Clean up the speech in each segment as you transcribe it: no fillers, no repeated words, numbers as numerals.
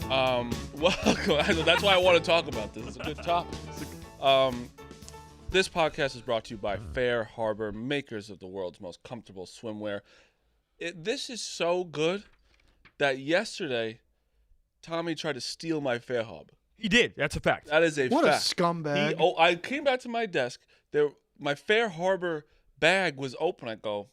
Well, that's why I want to talk about this. It's a good topic. This podcast is brought to you by Fair Harbor, makers of the world's most comfortable swimwear. This is so good that yesterday, Tommy tried to steal my Fair Harbor. He did. That's a fact. That is a What fact. a scumbag. I came back to my desk. My Fair Harbor bag was open. I go,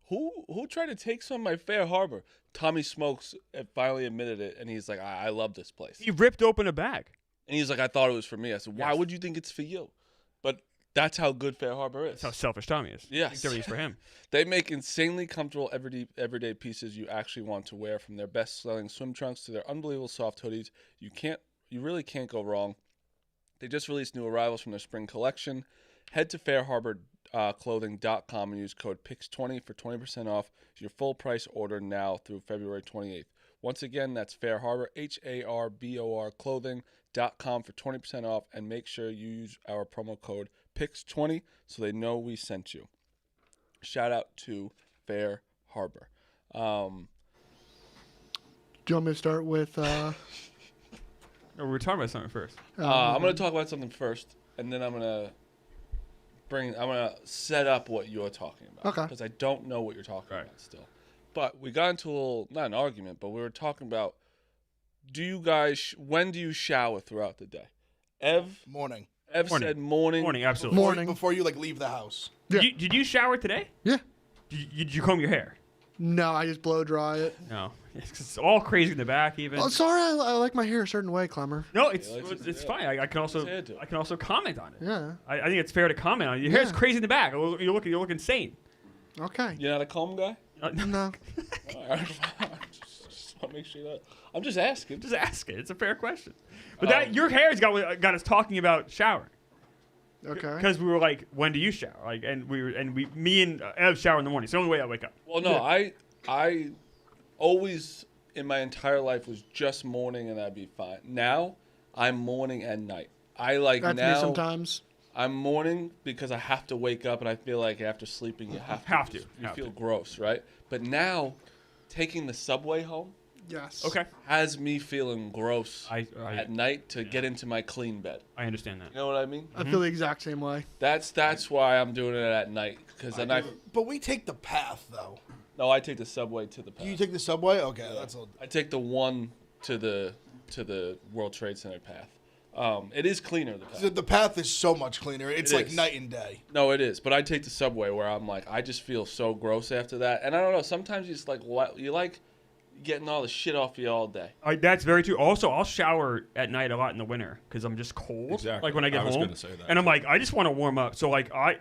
who tried to take some of my Fair Harbor? Tommy Smokes finally admitted it, and he's like, I love this place. He ripped open a bag. And he's like, I thought it was for me. I said, why would you think it's for you? But that's how good Fair Harbor is. That's how selfish Tommy is. Yes. I think everything's for him. They make insanely comfortable everyday pieces you actually want to wear, from their best-selling swim trunks to their unbelievable soft hoodies. You really can't go wrong. They just released new arrivals from their spring collection. Head to fairharborclothing.com and use code PIX20 for 20% off your full price order now through February 28th. Once again, that's Fair Harbor, HARBOR clothing.com for 20% off, and make sure you use our promo code PIX20 so they know we sent you. Shout out to Fair Harbor. Do you want me to start with... No, we were talking about something first. I'm going to talk about something first, and then I'm going to set up what you're talking about. Okay. Because I don't know what you're talking about still. But we got into a little, not an argument, but we were talking about, when do you shower throughout the day? Morning. Said morning. Morning, absolutely. Morning. Before you leave the house. Yeah. Did you shower today? Yeah. Did you comb your hair? No, I just blow dry it. No. It's all crazy in the back even. Oh, sorry, I like my hair a certain way, Clemmer. No, it's Yeah, fine. I can also comment on it. Yeah. I think it's fair to comment on it. Your hair's crazy in the back. You look insane. Okay. You're not a comb guy? No. All right. Just want to make sure that. I'm just asking. Just ask it. It's a fair question. But your hair's got us talking about showering. Okay. Because we were like, when do you shower? Like, me and Ev shower in the morning. It's the only way I wake up. Well, no, I always in my entire life was just morning and I'd be fine. Now I'm morning and night. That's me sometimes. I'm morning because I have to wake up, and I feel like after sleeping you have to. You feel gross, right? But now taking the subway home Yes. Okay. has me feeling gross I at night to get into my clean bed. I understand that. You know what I mean? I feel the exact same way. That's why I'm doing it at night, because then But we take the path, though. No, I take the subway to the path. You take the subway? Okay, that's a... I take the one to the World Trade Center path. It is cleaner, the path. The path is so much cleaner. It's like is. night and day. No, it is. But I take the subway where I'm like, I just feel so gross after that. And I don't know, sometimes you just like, you like getting all the shit off you all day. That's very true. Also, I'll shower at night a lot in the winter because I'm just cold. Exactly. Like when I get was home. gonna say that. And I'm like, I just want to warm up. So like I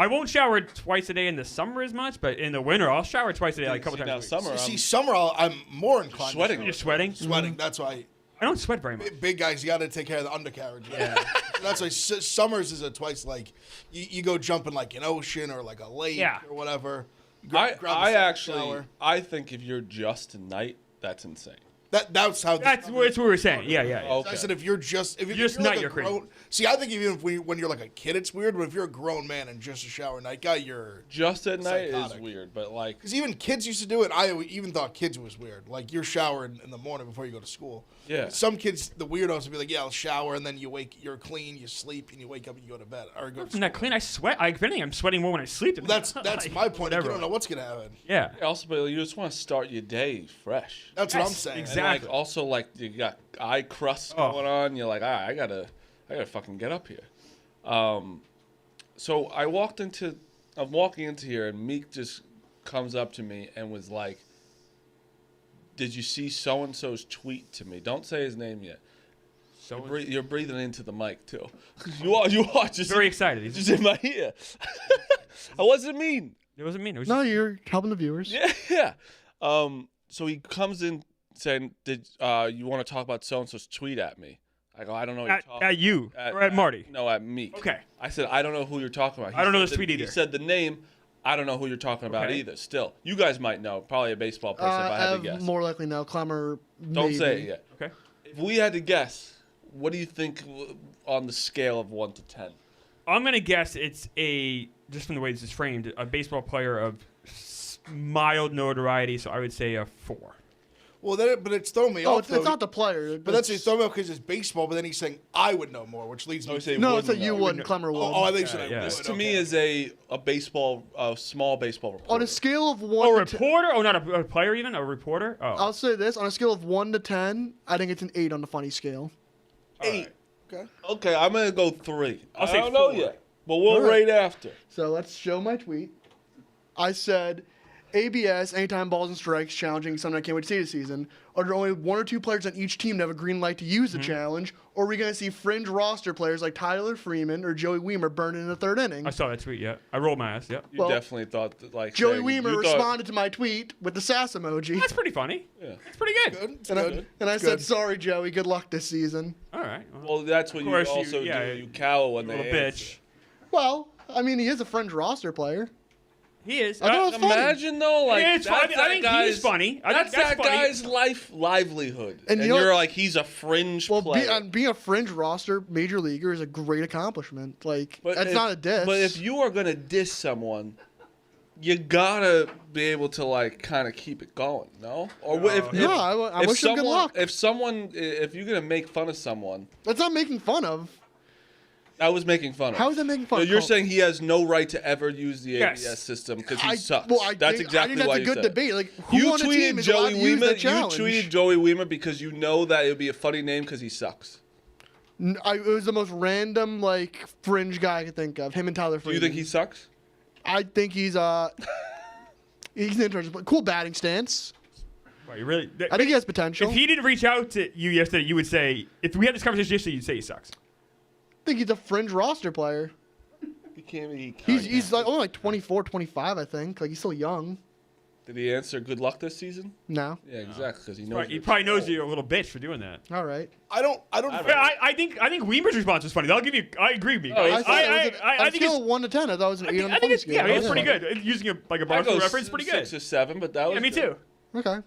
won't shower twice a day in the summer as much, but in the winter I'll shower twice a day, like a couple times a week. Summer, See, summer, I'm more inclined sweating. to You're sweating? Sweating. That's why... I don't sweat very much. Big guys, you got to take care of the undercarriage. Yeah. That's why summers is a twice, like, you go jumping like an ocean or like a lake or whatever. I think if you're just night, that's insane. That's how. That's what we were saying. Yeah. Okay. I said if you're just night, like you're crazy. See, I think even if when you're like a kid, it's weird. But if you're a grown man and just a shower night guy, you're just at night psychotic. is weird. But like, because even kids used to do it. I even thought kids was weird. Like you're showering in the morning before you go to school. Yeah. Some kids, the weirdos, would be like, "Yeah, I'll shower," and then you're clean, you sleep, and you wake up and you go to bed or go. I'm not clean. I sweat. If anything, I'm sweating more when I sleep. Well, that's my point. Like, you don't know what's gonna happen. Yeah. also, but you just want to start your day fresh. That's what I'm saying. Exactly. And like, also, like you got eye crust going on. You're like, I gotta fucking get up here. So I'm walking into here, and Meek just comes up to me and was like, "Did you see so and so's tweet to me?" Don't say his name yet. You're breathing into the mic too. You are just very excited. He's just in my ear. I wasn't mean. It wasn't mean. It was No, you're helping the viewers. Yeah. So he comes in saying, "Did you want to talk about so and so's tweet at me?" I go, "I don't know what you're talking at you or at Marty." No, at Meek. Okay. I said, "I don't know who you're talking about." I don't know this tweet either. He said the name. I don't know who you're talking about either. Still, you guys might know. Probably a baseball person if I had to guess. More likely no. Clemmer, Don't maybe. say it yet. Okay. If we had to guess, what do you think on the scale of 1 to 10? I'm gonna guess it's just from the way this is framed, a baseball player of mild notoriety. So I would say a 4. Well, but it's throwing me Oh, off. it's not the player. But that's throwing me off because it's baseball. But then he's saying I would know more, which leads me. No, it's that you wouldn't. Clemmer would. Oh, I think so. This to me is a small baseball reporter. On a scale of A 1 to 10, reporter? Oh, not a player even? A reporter? Oh. I'll say this: on a scale of 1 to 10, I think it's an 8 on the funny scale. 8. Okay. Okay, I'm gonna go 3. I'll I say don't know 4. yet, but we'll All right. rate after. So let's show my tweet. I said, ABS, anytime balls and strikes, challenging something I can't wait to see this season. Are there only 1 or 2 players on each team that have a green light to use the challenge? Or are we going to see fringe roster players like Tyler Freeman or Joey Weimer burn in the 3rd inning? I saw that tweet, yeah. I rolled my ass, yeah. You Well, definitely thought that, like Joey saying- Weimer you thought- responded to my tweet with the sass emoji. That's pretty funny. Yeah. That's pretty good. Good. It's And good. I It's said, good. sorry, Joey, good luck this season. All right. Well, that's what Of you course also yeah, do. You cow when they little answer. bitch. Well, I mean, he is a fringe roster player. He is. I thought it was funny. Imagine though, like Yeah, it's that's funny. I that think guy's, he's funny. I think That's that's that funny. guy's livelihood, And and you know you're what- like he's a fringe Well, player. being a fringe roster major leaguer is a great accomplishment. Like, that's not a diss. But if you are gonna diss someone, you gotta be able to like kind of keep it going, no? Or if No, I wish him good luck. If you're gonna make fun of someone, That's not making fun of. I was making fun of. How is that making fun No, of? you're saying he has no right to ever use the Yes. ABS system because he sucks. Well, I that's think, exactly I think that's why a you good said it. debate. Like, who You on a team tweeted is allowed Joey to use Weimer. the You challenge? tweeted Joey Weimer because you know that it would be a funny name because he sucks. It was the most random, like, fringe guy I could think of. Him and Tyler Do Freeman. you think he sucks? I think he's he's an interesting, cool batting stance. Wow, you really? I think he has potential. If he didn't reach out to you yesterday, you would say, if we had this conversation yesterday, you'd say he sucks. I think he's a fringe roster player. He can't be. He's like only like 24, 25, I think. Like, he's still young. Did he answer good luck this season? No. Yeah, exactly. Because he knows. He probably knows you're a little bitch for doing that. All right. I don't. Yeah, I think Weimer's response was funny. I'll give you. I agree with you. Oh, I thought it was I on a think scale it's. of 1 to 10, I thought it was an 8 on the I think funny it's scale. it's pretty good. Using a I Barstool go reference, pretty good. 6 or 7, but that was. Yeah, me good. too. Okay.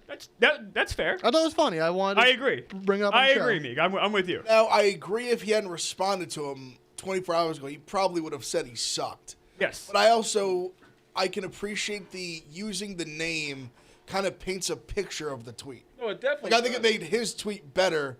That's fair. I thought it was funny. I wanted to I agree. bring it up on I the show. agree, Meek. I'm with you. Now I agree. If he hadn't responded to him 24 hours ago, he probably would have said he sucked. Yes. But I can appreciate the using the name kind of paints a picture of the tweet. No, it definitely. Like I think it made his tweet better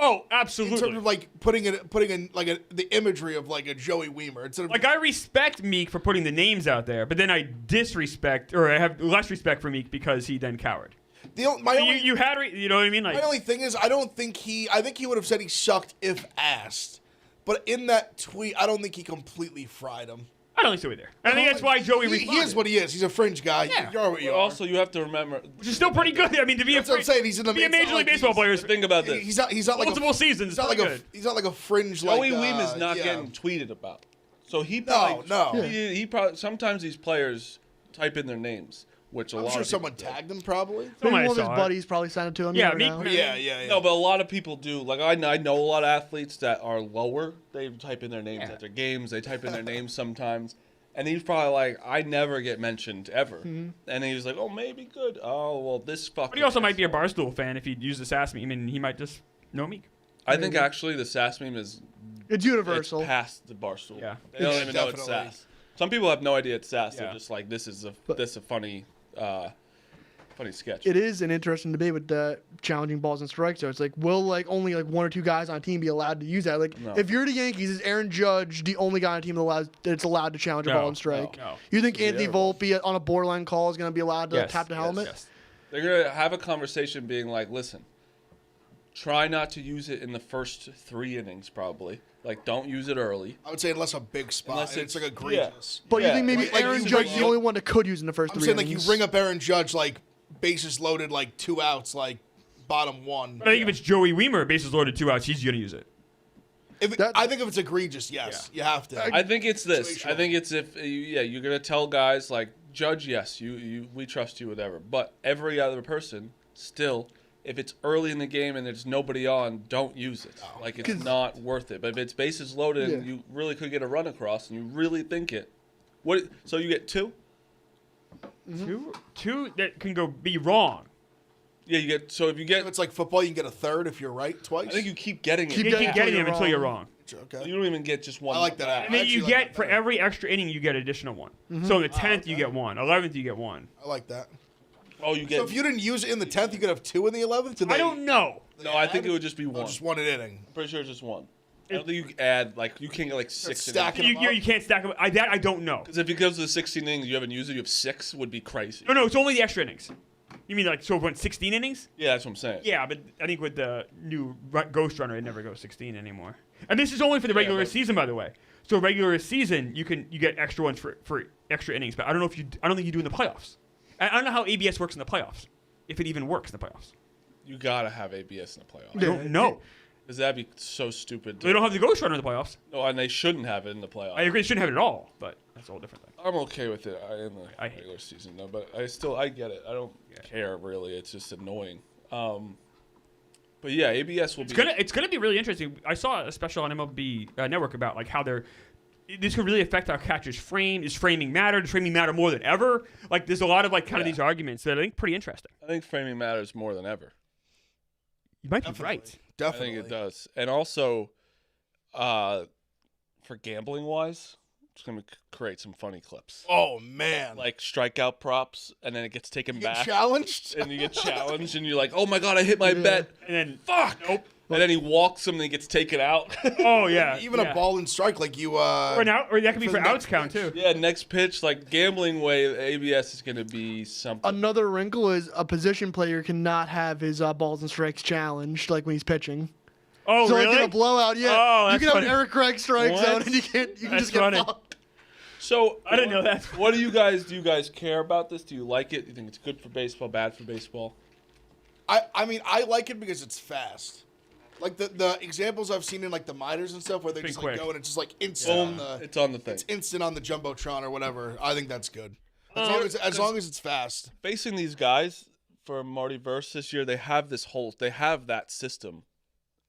Oh, in absolutely. terms of like putting in the imagery of like a Joey Weimer instead of Like, I respect Meek for putting the names out there, but then I disrespect, or I have less respect for Meek because he then cowered. you know what I mean? Like, My only thing is I think he would have said he sucked if asked, but in that tweet I don't think he completely fried him. I don't think so either. I think that's why Joey responded. He is what he is. He's a fringe guy. Yeah. You are what you are. Also, you have to remember. Which is still pretty good. I mean, to be That's what I'm saying. He's in the be a it's not Major League like Baseball he's- player. Think about this. He's not like Multiple seasons. He's not Pretty like good. he's not like a fringe Joey like Weimer's not yeah. getting tweeted about. So he probably no. He probably sometimes these players type in their names, which a I'm lot sure of someone people do. tagged him probably. Maybe Somebody one of his saw it. buddies probably sent it to him. Yeah, you Meek- never know. Yeah. No, but a lot of people do. Like I know a lot of athletes that are lower. They type in their names at their games. They type in their names sometimes. And he's probably like, I never get mentioned ever. Mm-hmm. And he was like, oh, maybe good. Oh, well, this fucking. But he also might be a Barstool fan if he'd use the sass meme, and he might just know Meek. I think actually the sass meme is It's universal. it's past the Barstool. Yeah. They don't It's even know it's definitely- sass. Some people have no idea it's sass. Yeah. They're just like, this is a funny sketch. It is an interesting debate with the challenging balls and strikes. So it's like, will like only like 1 or 2 guys on a team be allowed to use that? Like, No. if you're the Yankees, is Aaron Judge the only guy on a team that's allowed to challenge a No, ball and strike? no. You think Anthony Yeah. Volpe on a borderline call is going to be allowed to Yes, tap the yes, helmet? yes. They're going to have a conversation being like, listen, try not to use it in the first 3 innings probably. Like, don't use it early. I would say unless a big spot. Unless And it's like it's- egregious. But Yeah, you think maybe like Aaron you Judge bring- is the only one that could use in the first I'm 3 saying like innings? you ring up Aaron Judge like bases loaded like 2 outs like bottom 1. But I think if it's Joey Weimer, bases loaded 2 outs, he's going to use it. I think if it's egregious, yes, you have to. I think it's this. I Situational. think it's if you're gonna tell guys like Judge, yes, we trust you, whatever. But every other person, still, if it's early in the game and there's nobody on, don't use it. Like it's not worth it. But if it's bases loaded and Yeah. you really could get a run across and you really think it, so you get 2? Two that can go be wrong. Yeah, you get. So if you get, If it's like football, you can get a third if you're right twice. I think you keep getting Keep it. You getting keep getting until them you're until you're wrong. wrong. okay. You don't even get just one. I like that. And then I you actually like get, that for better. every extra inning, you get additional one. So in the 10th, you get one. 11th, you get one. I like that. Oh, you get. So if you didn't use it in the 10th, you could have 2 in the 11th. I don't know. No, I think it would just be one. Just 1 an inning. I'm pretty sure it's just one. I don't think you can add you can't get like 6 Stack innings. it. You can't stack them. I don't know. Because if it goes to the 16 innings, you haven't used it. You have 6 would be crazy. No, it's only the extra innings. You mean so it went 16 innings? Yeah, that's what I'm saying. Yeah, but I think with the new Ghost Runner, it never goes 16 anymore. And this is only for the regular season, by the way. So regular season, you get extra ones for extra innings, but I don't think you do in the playoffs. I don't know how ABS works in the playoffs, if it even works in the playoffs. You gotta have ABS in the playoffs. I don't know. Because that'd be so stupid. They don't have the Ghost Runner in the playoffs. No, and they shouldn't have it in the playoffs. I agree, they shouldn't have it at all, but that's a whole different thing. I'm okay with it in the I hate regular season, though. But I get it. I don't care really. It's just annoying. But yeah, ABS will be. It's gonna be really interesting. I saw a special on MLB Network about like how this could really affect how catchers frame. Does framing matter? Does framing matter more than ever? Like, there's a lot of of these arguments that I think pretty interesting. I think framing matters more than ever. You might be right. Definitely. I think it does. And also, for gambling wise, it's going to create some funny clips. Oh, man. Like strikeout props, and then it gets taken You get back. challenged? And you get challenged, and you're like, oh my God, I hit my bet. And then Fuck. Nope. And then he walks him, and he gets taken out. oh yeah, Even a ball and strike, like you. or that could be for for the outs next count pitch. too. Yeah, next pitch, like gambling way, ABS is going to be something. Another wrinkle is a position player cannot have his balls and strikes challenged, like when he's pitching. Oh So really? like in a blowout, yeah, Oh, you that's can funny. have Eric Craig strike What? zone, and you can That's just get funny. fucked. So I didn't know that. What do you guys care about this? Do you like it? Do you think it's good for baseball, bad for baseball? I mean, I like it because it's fast. Like the examples I've seen in like the minors and stuff where they Been just like quick. go and it's just like instant Boom, on the it's on the thing. it's instant on the jumbotron or whatever. I think that's good. As long as it's fast. Facing these guys for Marty Verse this year, they have that system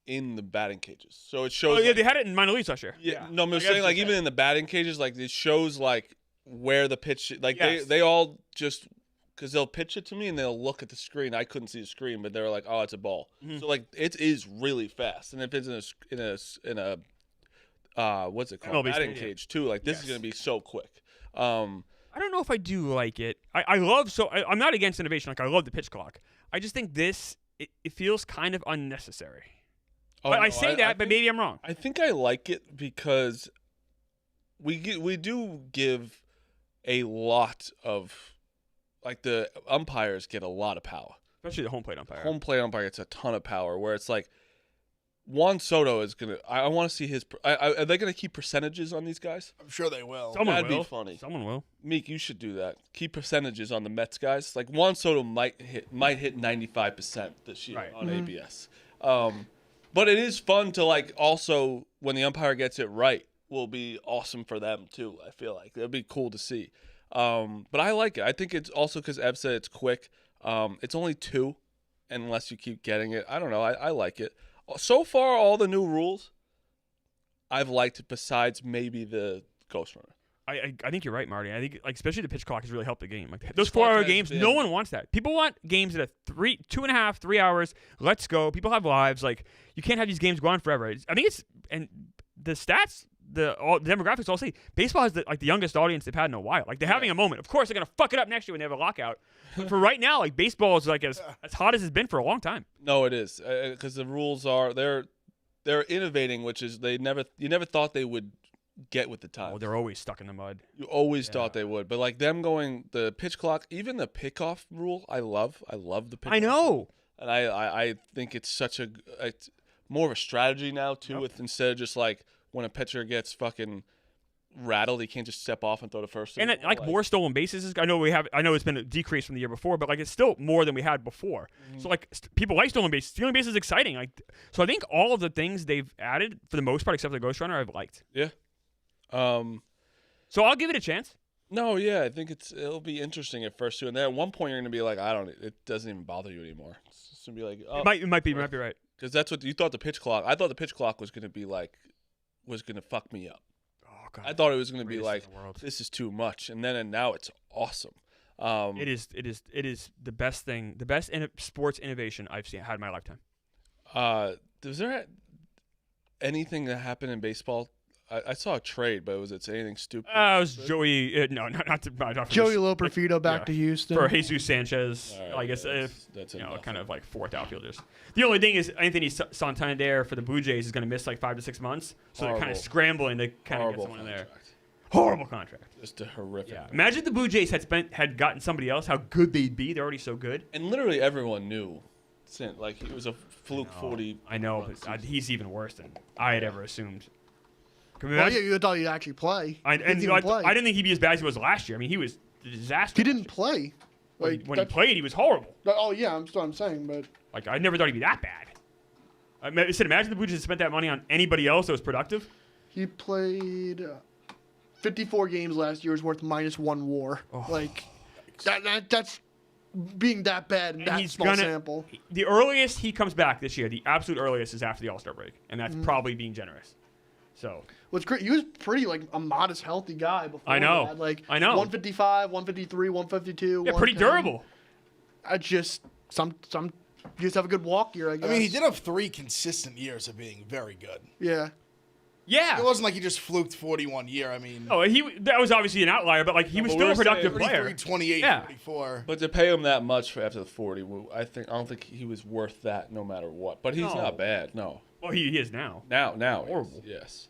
in the batting cages. So it shows. Oh yeah, like- they had it in minor leagues last year. Yeah, no, I'm I saying guess like it's even in the batting cages, like it shows like where the pitch, like Yes. they all just because they'll pitch it to me and they'll look at the screen. I couldn't see the screen, but they were like, "Oh, it's a ball." So like it is really fast, and if it's in a what's it called, MLB batting stadium. cage too, like this is gonna be so quick. I don't know if I do like it. I'm not against innovation. Like I love the pitch clock. I just think it feels kind of unnecessary. Oh, I no, say that, but maybe I'm wrong. I think I like it because we do give a lot of like the umpires get a lot of power. Especially the home plate umpire. Home plate umpire gets a ton of power. Where it's like Juan Soto is gonna. I want to see his. Are they gonna keep percentages on these guys? I'm sure they will. Someone That'd be will. funny. Someone will. Meek, you should do that. Keep percentages on the Mets guys. Like Juan Soto might hit 95% this year Right. on ABS. But it is fun to like also when the umpire gets it right will be awesome for them too. I feel like it'd be cool to see. But I like it. I think it's also because Ev said it's quick. It's only 2, unless you keep getting it. I don't know. I like it. So far, all the new rules I've liked besides maybe the Ghost Runner. I think you're right, Marty. I think like especially the pitch clock has really helped the game. Like those clock 4-hour has games, been- no one wants that. People want games that are 2.5, 3 hours. Let's go. People have lives. Like you can't have these games go on forever. I think it's and the stats, the demographics all say baseball has the youngest audience they've had in a while. Like they're having a moment. Of course, they're gonna fuck it up next year when they have a lockout. But for right now, like baseball is like as hot as it's been for a long time. No, it is because the rules are they're innovating, which is you never thought they would get with the time. Oh, they're always stuck in the mud. You always thought they would, but like them going the pitch clock, even the pickoff rule, I love the pickoff. I know. and I think it's it's more of a strategy now too. Yep. With instead of just like when a pitcher gets fucking rattled, he can't just step off and throw the first. And anymore. more stolen bases. I know it's been a decrease from the year before, but like it's still more than we had before. So like people like stolen bases. Stealing bases is exciting. Like so, I think all of the things they've added for the most part, except for the Ghost Runner, I've liked. Yeah. So I'll give it a chance. No, yeah, I think it'll be interesting at first too, and then at one point you're gonna be like, it doesn't even bother you anymore. It's just gonna be like, oh, It might be right. because that's what you thought the pitch clock. I thought the pitch clock was gonna be like, was gonna fuck me up. Oh god. I thought it was gonna be Greatest like, in the world. this is too much, and now it's awesome. It is the best thing, the best sports innovation I've had in my lifetime. Was there anything that happened in baseball I saw a trade, but was it anything stupid? It was Joey. No, not for Joey this- Loperfido back yeah. to Houston. for Jesus Sanchez. All right, I guess that's you know, enough. kind of like fourth outfielders. The only thing is Anthony Santander for the Blue Jays is going to miss like 5 to 6 months, so they're kind Horrible. of scrambling to kind of get Horrible someone in there. contract. Horrible contract. Just a horrific. Yeah. Imagine if the Blue Jays had gotten somebody else. How good they'd be. They're already so good. And literally everyone knew, like it was a fluke 40. I know, but he's even worse than I had ever assumed. Can we Well, imagine- yeah, you thought he'd actually play. I Didn't even play. didn't think he'd be as bad as he was last year. I mean, he was a disaster. He didn't play. When, Like when he that- played, he was horrible. Oh yeah, that's what I'm saying. But Like I never thought he'd be that bad. I said, imagine the Blue Jays had spent that money on anybody else that was productive. he played 54 games last year. Was worth -1 WAR. Oh. Like that's being that bad in And that he's small gonna- sample. The earliest he comes back this year, the absolute earliest, is after the All-Star break, and that's Mm. probably being generous. So What's great, he was pretty like a modest, healthy guy before. I know. that. Like I know. 155, 153, 152. yeah, pretty 110. durable. I just some you just have a good walk year. I I guess. mean, he did have 3 consistent years of being very good. Yeah. Yeah. It wasn't like he just fluked 41 year. I mean, Oh, that was obviously an outlier, but like he was but still we a were productive saying- player. 43, 28, Yeah. 44. But to pay him that much for after the 40, I don't think he was worth that no matter what. But he's No. not bad. No. Well, he is now. Now, Horrible. Yes.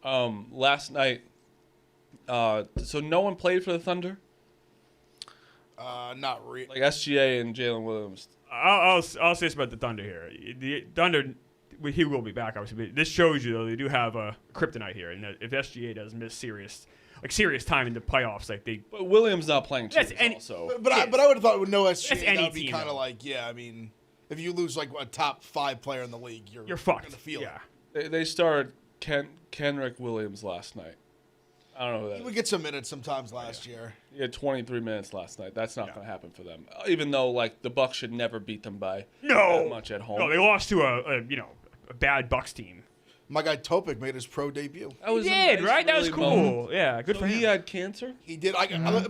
Last night. So no one played for the Thunder. Not really. Like SGA and Jalen Williams. I'll say this about the Thunder here. The Thunder, he will be back, obviously. But this shows you, though, they do have a kryptonite here. And that if SGA does miss serious time in the playoffs, like they. But Williams not playing too. That's any- Also. But I would have thought with no SGA, That's any that would be team, kind of though. like, yeah, I mean, if you lose like a top 5 player in the league, You're fucked. gonna feel Yeah. They started Kenrick Williams last night. I don't know who it. that He is. would get some minutes sometimes last year. He had 23 minutes last night. That's not going to happen for them. Even though like the Bucks should never beat them by No. that much at home. No, they lost to a bad Bucks team. My guy Topic made his pro debut. That was He a did, nice, right? That was really cool. moment. Yeah, good So for he him. had cancer. He did.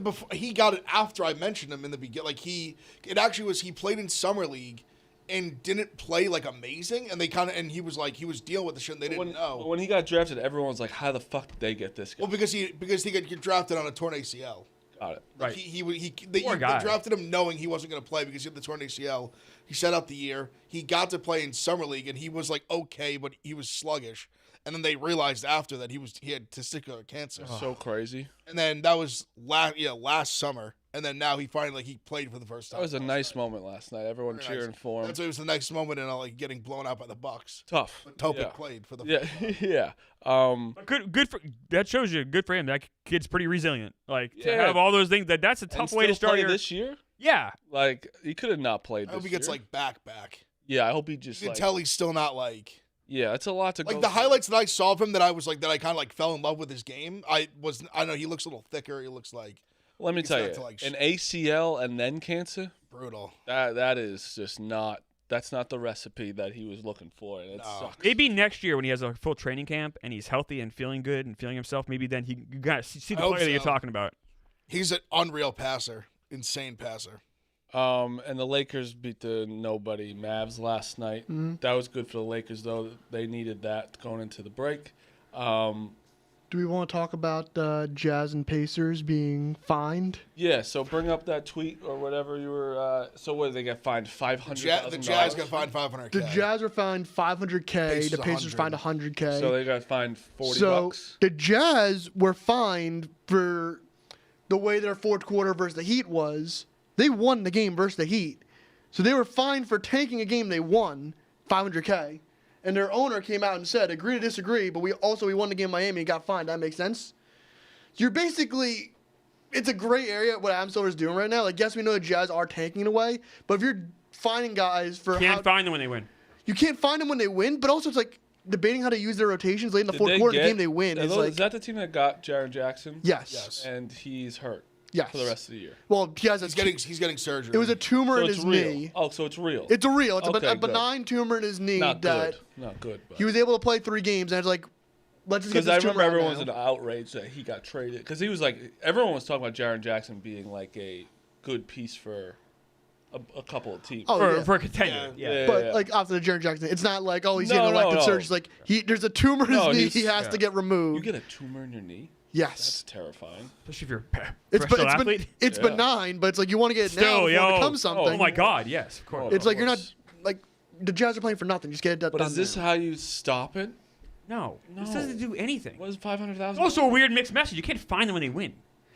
Before, he got it after I mentioned him in the beginning. Like he played in summer league and didn't play like amazing. And he was dealing with the shit. And they didn't know. When he got drafted, everyone was like, "How the fuck did they get this guy?" Well, because he got drafted on a torn ACL. Got it. Right. They Poor guy. drafted him knowing he wasn't going to play because he had the torn ACL. He sat out the year. He got to play in summer league and he was like okay, but he was sluggish. And then they realized after that he had testicular cancer. So crazy. And then that was last summer. And then now he played for the first time. That was a nice moment last night. Everyone Very cheering nice. for him. That's why it was the next moment and like getting blown out by the Bucks. Tough. But Topic yeah. played for the Yeah, yeah. But good for that shows you good for him. That kid's pretty resilient. Like to Yeah. have all those things. That's a tough way to still start play your. this year. Yeah. Like he could have not played. I hope this he gets year. like back. Yeah, I hope he just You can like. tell he's still not like. Yeah, it's a lot to go. Like the through. highlights that I saw of him that I kind of like fell in love with his game. I know he looks a little thicker. He looks like Let me It's tell not you, to, like, an ACL and then cancer. brutal. That is just not. That's not the recipe that he was looking for, and it No. sucks. Maybe next year when he has a full training camp and he's healthy and feeling good and feeling himself, maybe then you got to see the I hope player that you're so. talking about. He's an unreal passer, insane passer. And the Lakers beat the nobody Mavs last night. That was good for the Lakers, though. They needed that going into the break. Do we want to talk about Jazz and Pacers being fined? Yeah, so bring up that tweet or whatever you were. So what did they get fined? $500,000. The Jazz got fined $500K. The Jazz are fined $500K. Pacers The Pacers 100. fined $100K. So they got fined $40. So the Jazz were fined for the way their fourth quarter versus the Heat was. They won the game versus the Heat. So they were fined for taking a game they won, $500K. And their owner came out and said, agree to disagree, but we won the game in Miami and got fined. That makes sense? You're basically, it's a gray area what Adam Silver's doing right now. Like, yes, we know the Jazz are tanking it away, but if you're finding guys for Can't find them when they win. you can't find them when they win, but also it's like debating how to use their rotations late in the Did fourth they quarter of get- the game they win. Are Is those- like, is that the team that got Jaren Jackson? yes. Yes. And he's hurt Yes. for the rest of the year. Well, he has a He's getting surgery. it was a tumor So in it's his real. knee. Oh, so it's real. It's a real. It's Okay, a good. benign tumor in his knee not that good. Not good. But. he was able to play 3 games, and it's like, let's just get Because this I tumor remember out everyone was now. in outrage that he got traded. Because he was like, everyone was talking about Jaren Jackson being like a good piece for a couple of teams. Oh, yeah. for a contender. Yeah. But like after the Jaren Jackson, it's not like he's No, getting no, elective no. surgery. It's like there's a tumor in his No, knee. he's- He has to get You removed. get a tumor in your knee? Yes. That's terrifying. Especially if you're a It's professional athlete. it's Yeah. benign, but it's like you want to get it now Still, before yo. it becomes something. Oh my God, yes, of course. It's Of like you're not course. like the Jazz are playing for nothing. Just get it done. But is this now. how you stop it? No, this No. doesn't do anything. What is 500,000? It's also a weird mixed message. You can't find them when they win.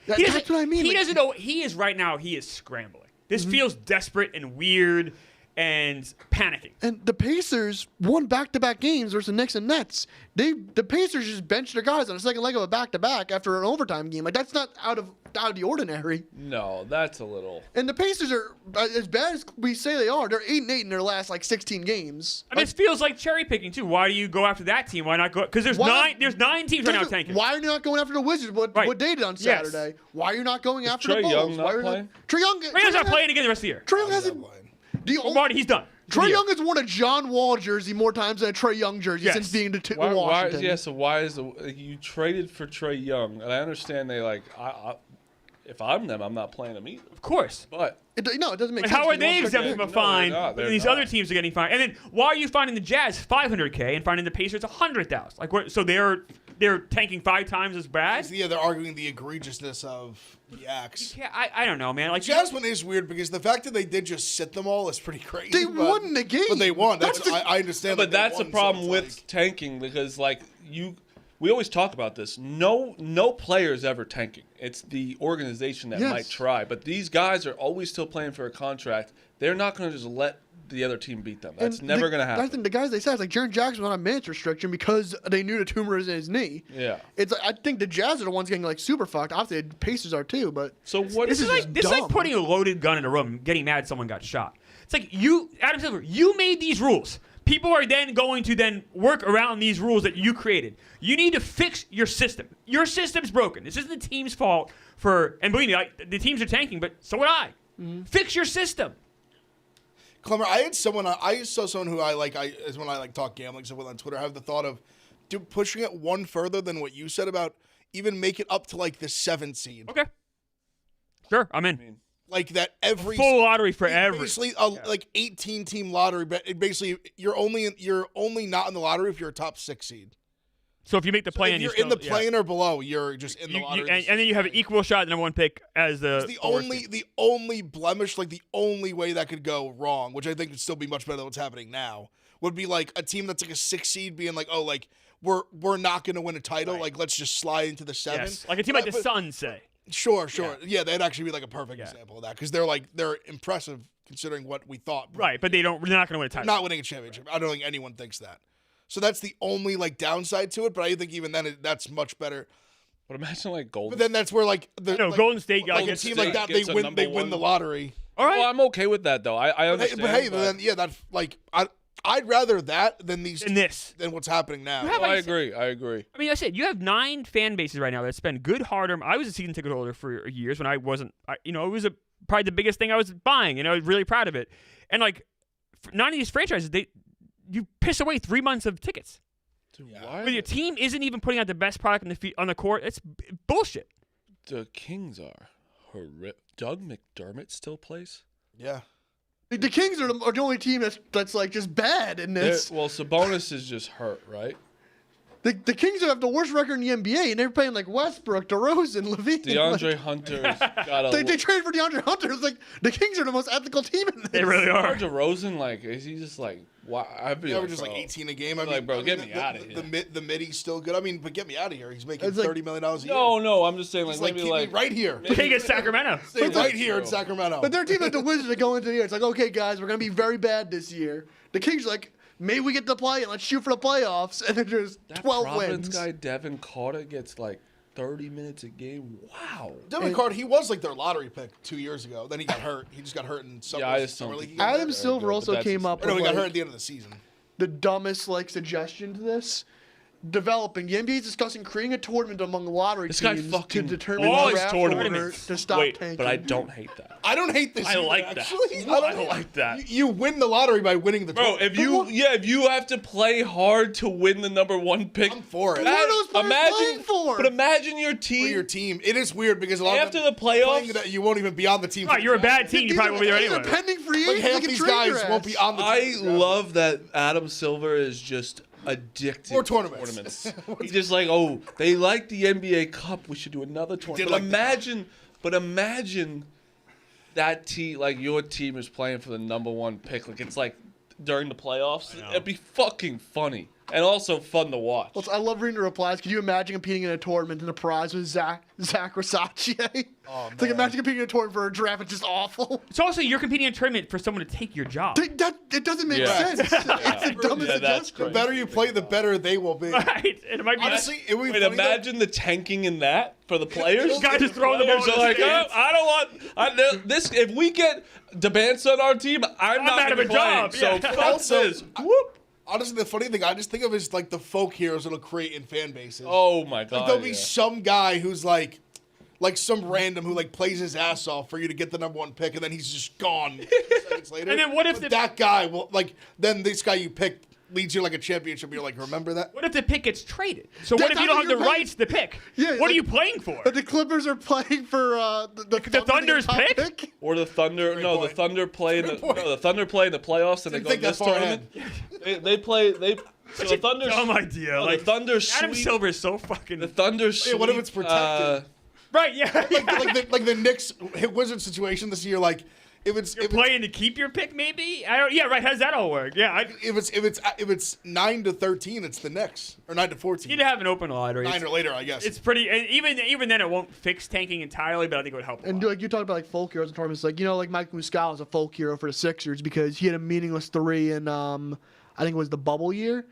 That- He that's doesn't- what I mean. He like- doesn't know. He is right now. He is scrambling. This feels desperate and weird and panicking. And the Pacers won back-to-back games versus the Knicks and Nets. The Pacers just benched their guys on a second leg of a back-to-back after an overtime game. Like that's not out of the ordinary. No, that's a little. And the Pacers are as bad as we say they are. They're 8-8 in their last 16 games. I mean, it feels like cherry picking too. Why do you go after that team? Why not go? Because there's Why nine. not- There's 9 teams right now tanking. Why are you not going after the Wizards? What Right. they did on Yes. Saturday? Why are you not going after Trae the Bulls? Young not Why are you playing? Trae Young. Rangers not playing again the rest of the year. Trae Young He's hasn't. not playing. The Marty, he's done. Trae Yeah. Young has worn a John Wall jersey more times than a Trae Young jersey Yes. since being to Why, Washington. so why is you traded for Trae Young? And I understand they if I'm them, I'm not playing him either. Of course. But It doesn't make Like, sense. how are You they want exempt Trae from a Young. No, fine? they're not. When these They're other not. teams are getting fined, and then why are you finding the Jazz $500K and finding the Pacers $100,000? Like, what? So they're tanking 5 times as bad? Yeah, they're arguing the egregiousness of the acts. Yeah, I don't know, man. Like, Jazz one is weird because the fact that they did just sit them all is pretty crazy. They but- won the game. But they won. That's, That's the- I understand. but that they that's the won, so problem it's with like- tanking because we always talk about this. No player is ever tanking. It's the organization that Yes. might try. But these guys are always still playing for a contract. They're not going to just let the other team beat them. That's And never the- going to happen. I think the guys they said, it's like Jaren Jackson was on a minutes restriction because they knew the tumor was in his knee. Yeah. It's like, I think the Jazz are the ones getting like super fucked. Obviously, the Pacers are too, but So what This is is it? this is like dumb. putting a loaded gun in a room and getting mad someone got shot. It's like Adam Silver, you made these rules. People are then going to then work around these rules that you created. You need to fix your system. Your system's broken. This isn't the team's fault and believe me, the teams are tanking, but so would I. Fix your system. Clemmer, I saw someone who is when I talk gambling stuff with on Twitter, have the thought of pushing it one further than what you said about even make it up to like the 7th seed. Okay. Sure, I'm in. Like that every Full lottery for every. basically like 18 team lottery, but basically you're only not in the lottery if you're a top 6 seed. So if you make the play If in, you're in the play-in or below, you're just in the lottery. and then you have an equal shot at the number 1 pick as the. It's worst the only blemish, like the only way that could go wrong, which I think would still be much better than what's happening now, would be like a team that's like a 6 seed being like, oh, like we're not going to win a title, like let's just slide into the 7. Yes. Like a team like the But- Suns, say. Sure. Yeah, that'd actually be like a perfect example of that because they're impressive considering what we thought. but Right, but they're not going to win a title. Not winning a championship. I don't think anyone thinks that. So that's the only like downside to it. But I think even then that's much better. But imagine like Golden. But then that's where like Golden State like a gets team State like that gets a they number win the one. lottery. All right. Well, I'm okay with that though. I But hey, understand. but hey, then yeah, that like I'd rather that than these In this. than what's happening now. have- I agree. I agree. I mean, I said you have 9 fan bases right now that spend good hard earned. I was a season ticket holder for years when I wasn't. It was probably the biggest thing I was buying, and I was really proud of it. And like 9 of these franchises, you piss away 3 months of tickets. Dude, But your team isn't even putting out the best product on the court. It's bullshit. the Kings are horrific. Doug McDermott still plays. Yeah. the Kings are the only team that's like just bad in this. Well, Sabonis is just hurt, right? The Kings have the worst record in the NBA, and they're playing like Westbrook, DeRozan, Levine. DeAndre Hunter's got a. They traded for DeAndre Hunter. It's like the Kings are the most ethical team in this. They really are. DeRozan, like, is he just like? Wow, I'd be They like, average just like bro. 18 a game. I Like, mean, bro, I mean, get me outta here. The middy's still good. I mean, but get me out of here. He's making It's like- $30 million a year. No, I'm just saying, like, He's like, maybe keep me like right here. They get Sacramento. Stay But right that's here in true. Sacramento. But their team like the Wizards that go into the year. It's like, okay, guys, we're gonna be very bad this year. The Kings are like, maybe we get the play and let's shoot for the playoffs, and then there's that 12 Providence wins. guy, Devin Carter, gets like 30 minutes a game. Wow. Devin Carter, he was like their lottery pick 2 years ago. Then he got hurt. He just got hurt in summer. Yeah, I just summer don't league. think- He got Adam hurt. Very Silver good, also but that's came just- up Or no, with he got hurt like, at the end of the season. the dumbest like suggestion to this. developing. The NBA is discussing creating a tournament among lottery This guy teams fucking to determine loves draft tournaments. order to stop Wait, tanking. but I don't hate that. I don't hate this. I either, like that. actually. I like that. You win the lottery by winning the Bro, tournament. if you have to play hard to win the number 1 pick, I'm for it. What are those players playing for? But imagine your For team your team, it is weird because a lot after of the them playing playoffs. that you won't even be on the team. Oh, you're a bad team. You probably won't be there These are anyway. pending free Like agents. half They can these trade your guys won't ass. be on the I team. love that Adam Silver is just addicted More to tournaments. He's just like, oh, they like the NBA Cup. We should do another tournament. like But imagine that team, like your team is playing for the number 1 pick. Like it's like during the playoffs. It'd be fucking funny and also fun to watch. Well, I love reading the replies. Could you imagine competing in a tournament and the prize was Zach Versace? Oh, It's like imagine competing in a tournament for a draft. It's just awful. It's also you're competing in a tournament for someone to take your job. It doesn't make Yeah. sense. It's the dumbest Yeah, that's suggestion. The better you play, the better they will be. Right? And it might be Honestly, it would be Wait, funny though. imagine the tanking in that for the players. Those guys just throwing the ball Players in are the like, oh, stands. I don't want this. If we get Debanza on our team, I'm not out gonna of a play. job, So yeah. fuck Also, this. Whoop. Honestly, the funny thing I just think of is like the folk heroes it'll create in fan bases. Oh my god. Like there'll be yeah. some guy who's like some random who like plays his ass off for you to get the number 1 pick, and then he's just gone 2 seconds later. And then what if But the- that guy will like then this guy you picked leads you like a championship? You're like, remember that? What if the pick gets traded? So That's what if you not don't what have the you're playing- rights to pick? Yeah, what like- are you playing for? But the Clippers are playing for the Thunder's top pick? Or the Thunder. Great No, point. the Thunder play in the point. no, the Thunder play in the playoffs and they Didn't go think that this far tournament. They play. So the Thunder. Dumb idea. No, Like the Thunder Adam sweep. Silver is so fucking The Thunder. Yeah, what if it's protected? right. Yeah, like the Knicks Wizards situation this year. Like if it's You're playing to keep your pick, maybe. I don't. Yeah, right. How does that all work? Yeah, if it's 9-13, it's the Knicks or 9-14. you'd have an open lottery. 9 or later, I guess. It's pretty, and even then, it won't fix tanking entirely, but I think it would help. And like you talked about like folk heroes in tournaments, like like Mike Muscala is a folk hero for the Sixers because he had a meaningless 3 in I think it was the bubble year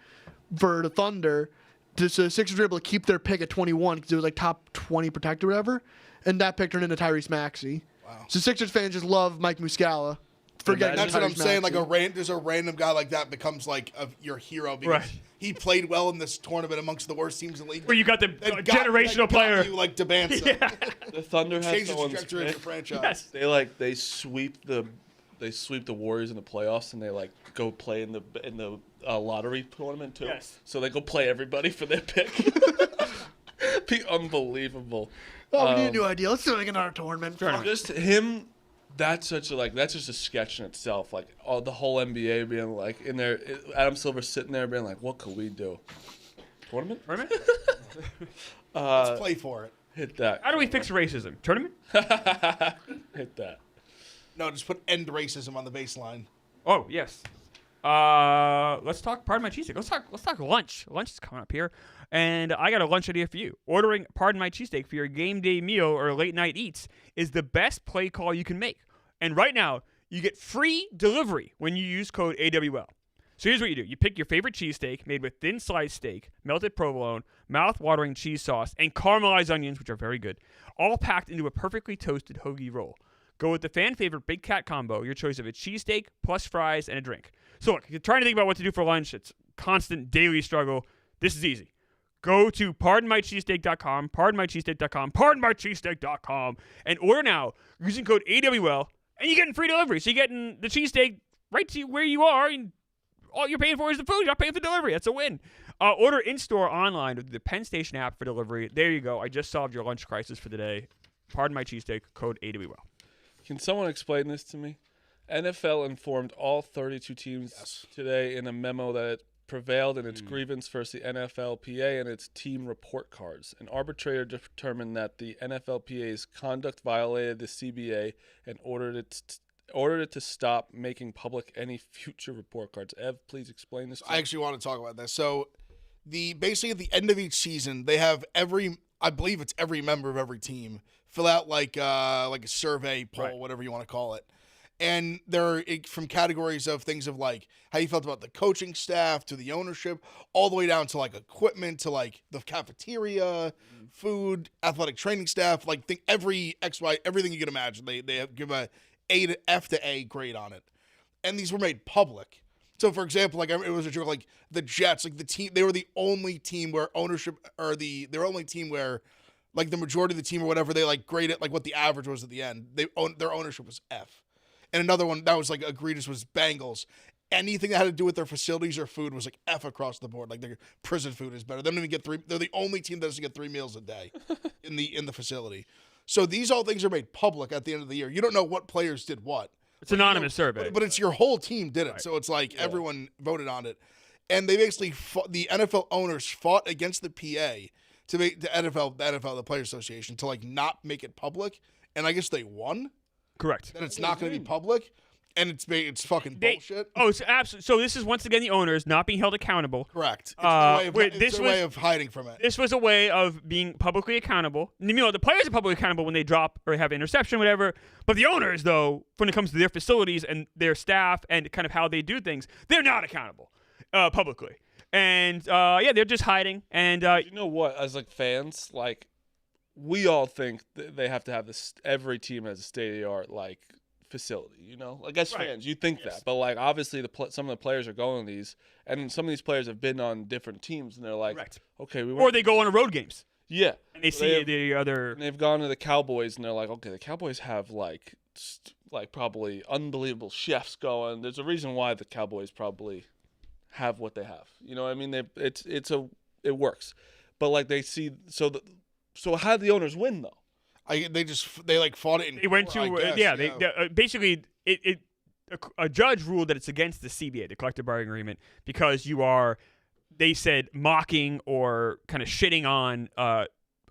for the Thunder. So the Sixers were able to keep their pick at 21 because it was like top 20 protected or whatever, and that pick turned into Tyrese Maxey. Wow. So Sixers fans just love Mike Muscala. Forgetting That's what I'm Tyrese saying. Like Maxey. there's a random guy like that becomes like your hero because Right. he played well in this tournament amongst the worst teams in the league. Where you got the That generational that got player. you like Debanza. The Thunder has Change the someone's trajectory of pick. the franchise. Yes. They sweep the Warriors in the playoffs and they like go play in the lottery tournament too. Yes. So they go play everybody for their pick. Be unbelievable. Oh, we need a new idea. Let's do like another tournament. Just him. That's just a sketch in itself. Like all the whole NBA being like in there. Adam Silver sitting there being like, "What could we do? Tournament? Let's play for it. Hit that. How do we fix racism? Tournament? Hit that. No, just put end racism on the baseline. Oh yes. Let's talk. Pardon my cheesesteak. Let's talk lunch. Lunch is coming up here, and I got a lunch idea for you. Ordering Pardon My Cheesesteak for your game day meal or late night eats is the best play call you can make. And right now, you get free delivery when you use code AWL. So here's what you do: you pick your favorite cheesesteak made with thin sliced steak, melted provolone, mouth-watering cheese sauce, and caramelized onions, which are very good, all packed into a perfectly toasted hoagie roll. Go with the fan favorite Big Cat combo, your choice of a cheesesteak plus fries and a drink. So look, if you're trying to think about what to do for lunch, it's a constant daily struggle. This is easy. Go to pardonmycheesesteak.com, pardonmycheesesteak.com, and order now using code AWL, and you're getting free delivery. So you're getting the cheesesteak right to where you are, and all you're paying for is the food. You're not paying for delivery. That's a win. Order in-store online with the Penn Station app for delivery. There you go. I just solved your lunch crisis for the day. Pardon my cheesesteak, code AWL. Can someone explain this to me? NFL informed all 32 teams today in a memo that it prevailed in its grievance versus the NFLPA and its team report cards. An arbitrator determined that the NFLPA's conduct violated the CBA and ordered it to stop making public any future report cards. Ev, please explain this to I me. actually want to talk about this. So, basically at the end of each season, they have I believe it's every member of every team fill out like a survey, poll, Right. whatever you want to call it. And they're from categories of things of like how you felt about the coaching staff to the ownership, all the way down to like equipment to like the cafeteria, food, athletic training staff, like every XY, everything you can imagine. They give a A to F to A grade on it. And these were made public. So, for example, like it was a joke, like the Jets, like the team, they were the only team where ownership, or their only team where, like the majority of the team or whatever, they like graded like what the average was at the end. Their ownership was F. And another one that was like egregious was Bengals. Anything that had to do with their facilities or food was like F across the board. Like their prison food is better. They don't even get 3. They're the only team that doesn't get 3 meals a day in the facility. So these all things are made public at the end of the year. You don't know what players did what. It's an anonymous survey. But it's your whole team did it. Right. So it's like everyone voted on it. And they basically the NFL owners fought against the PA to make the NFL, the Players Association, to like not make it public. And I guess they won. Correct. That it's not going to be public. And it's fucking bullshit. Oh, so absolutely. So this is once again the owners not being held accountable. Correct. It's their way of hiding from it. This was a way of being publicly accountable. You know, the players are publicly accountable when they drop or have interception, whatever. But the owners, though, when it comes to their facilities and their staff and kind of how they do things, they're not accountable publicly. And they're just hiding. And you know what? As like fans, like we all think they have to have this. Every team has a state-of-the-art like facility, you know, like as fans you think that, but like obviously some of the players are going to these, and some of these players have been on different teams, and they're like, okay, or they go on road games, and they see the other. And they've gone to the Cowboys, and they're like, okay, the Cowboys have like probably unbelievable chefs going. There's a reason why the Cowboys probably have what they have. You know what I mean? It works, but like they see so how did the owners win though? They like fought it. They went to basically a judge ruled that it's against the CBA, the collective bargaining agreement, because you are, they said, mocking or kind of shitting on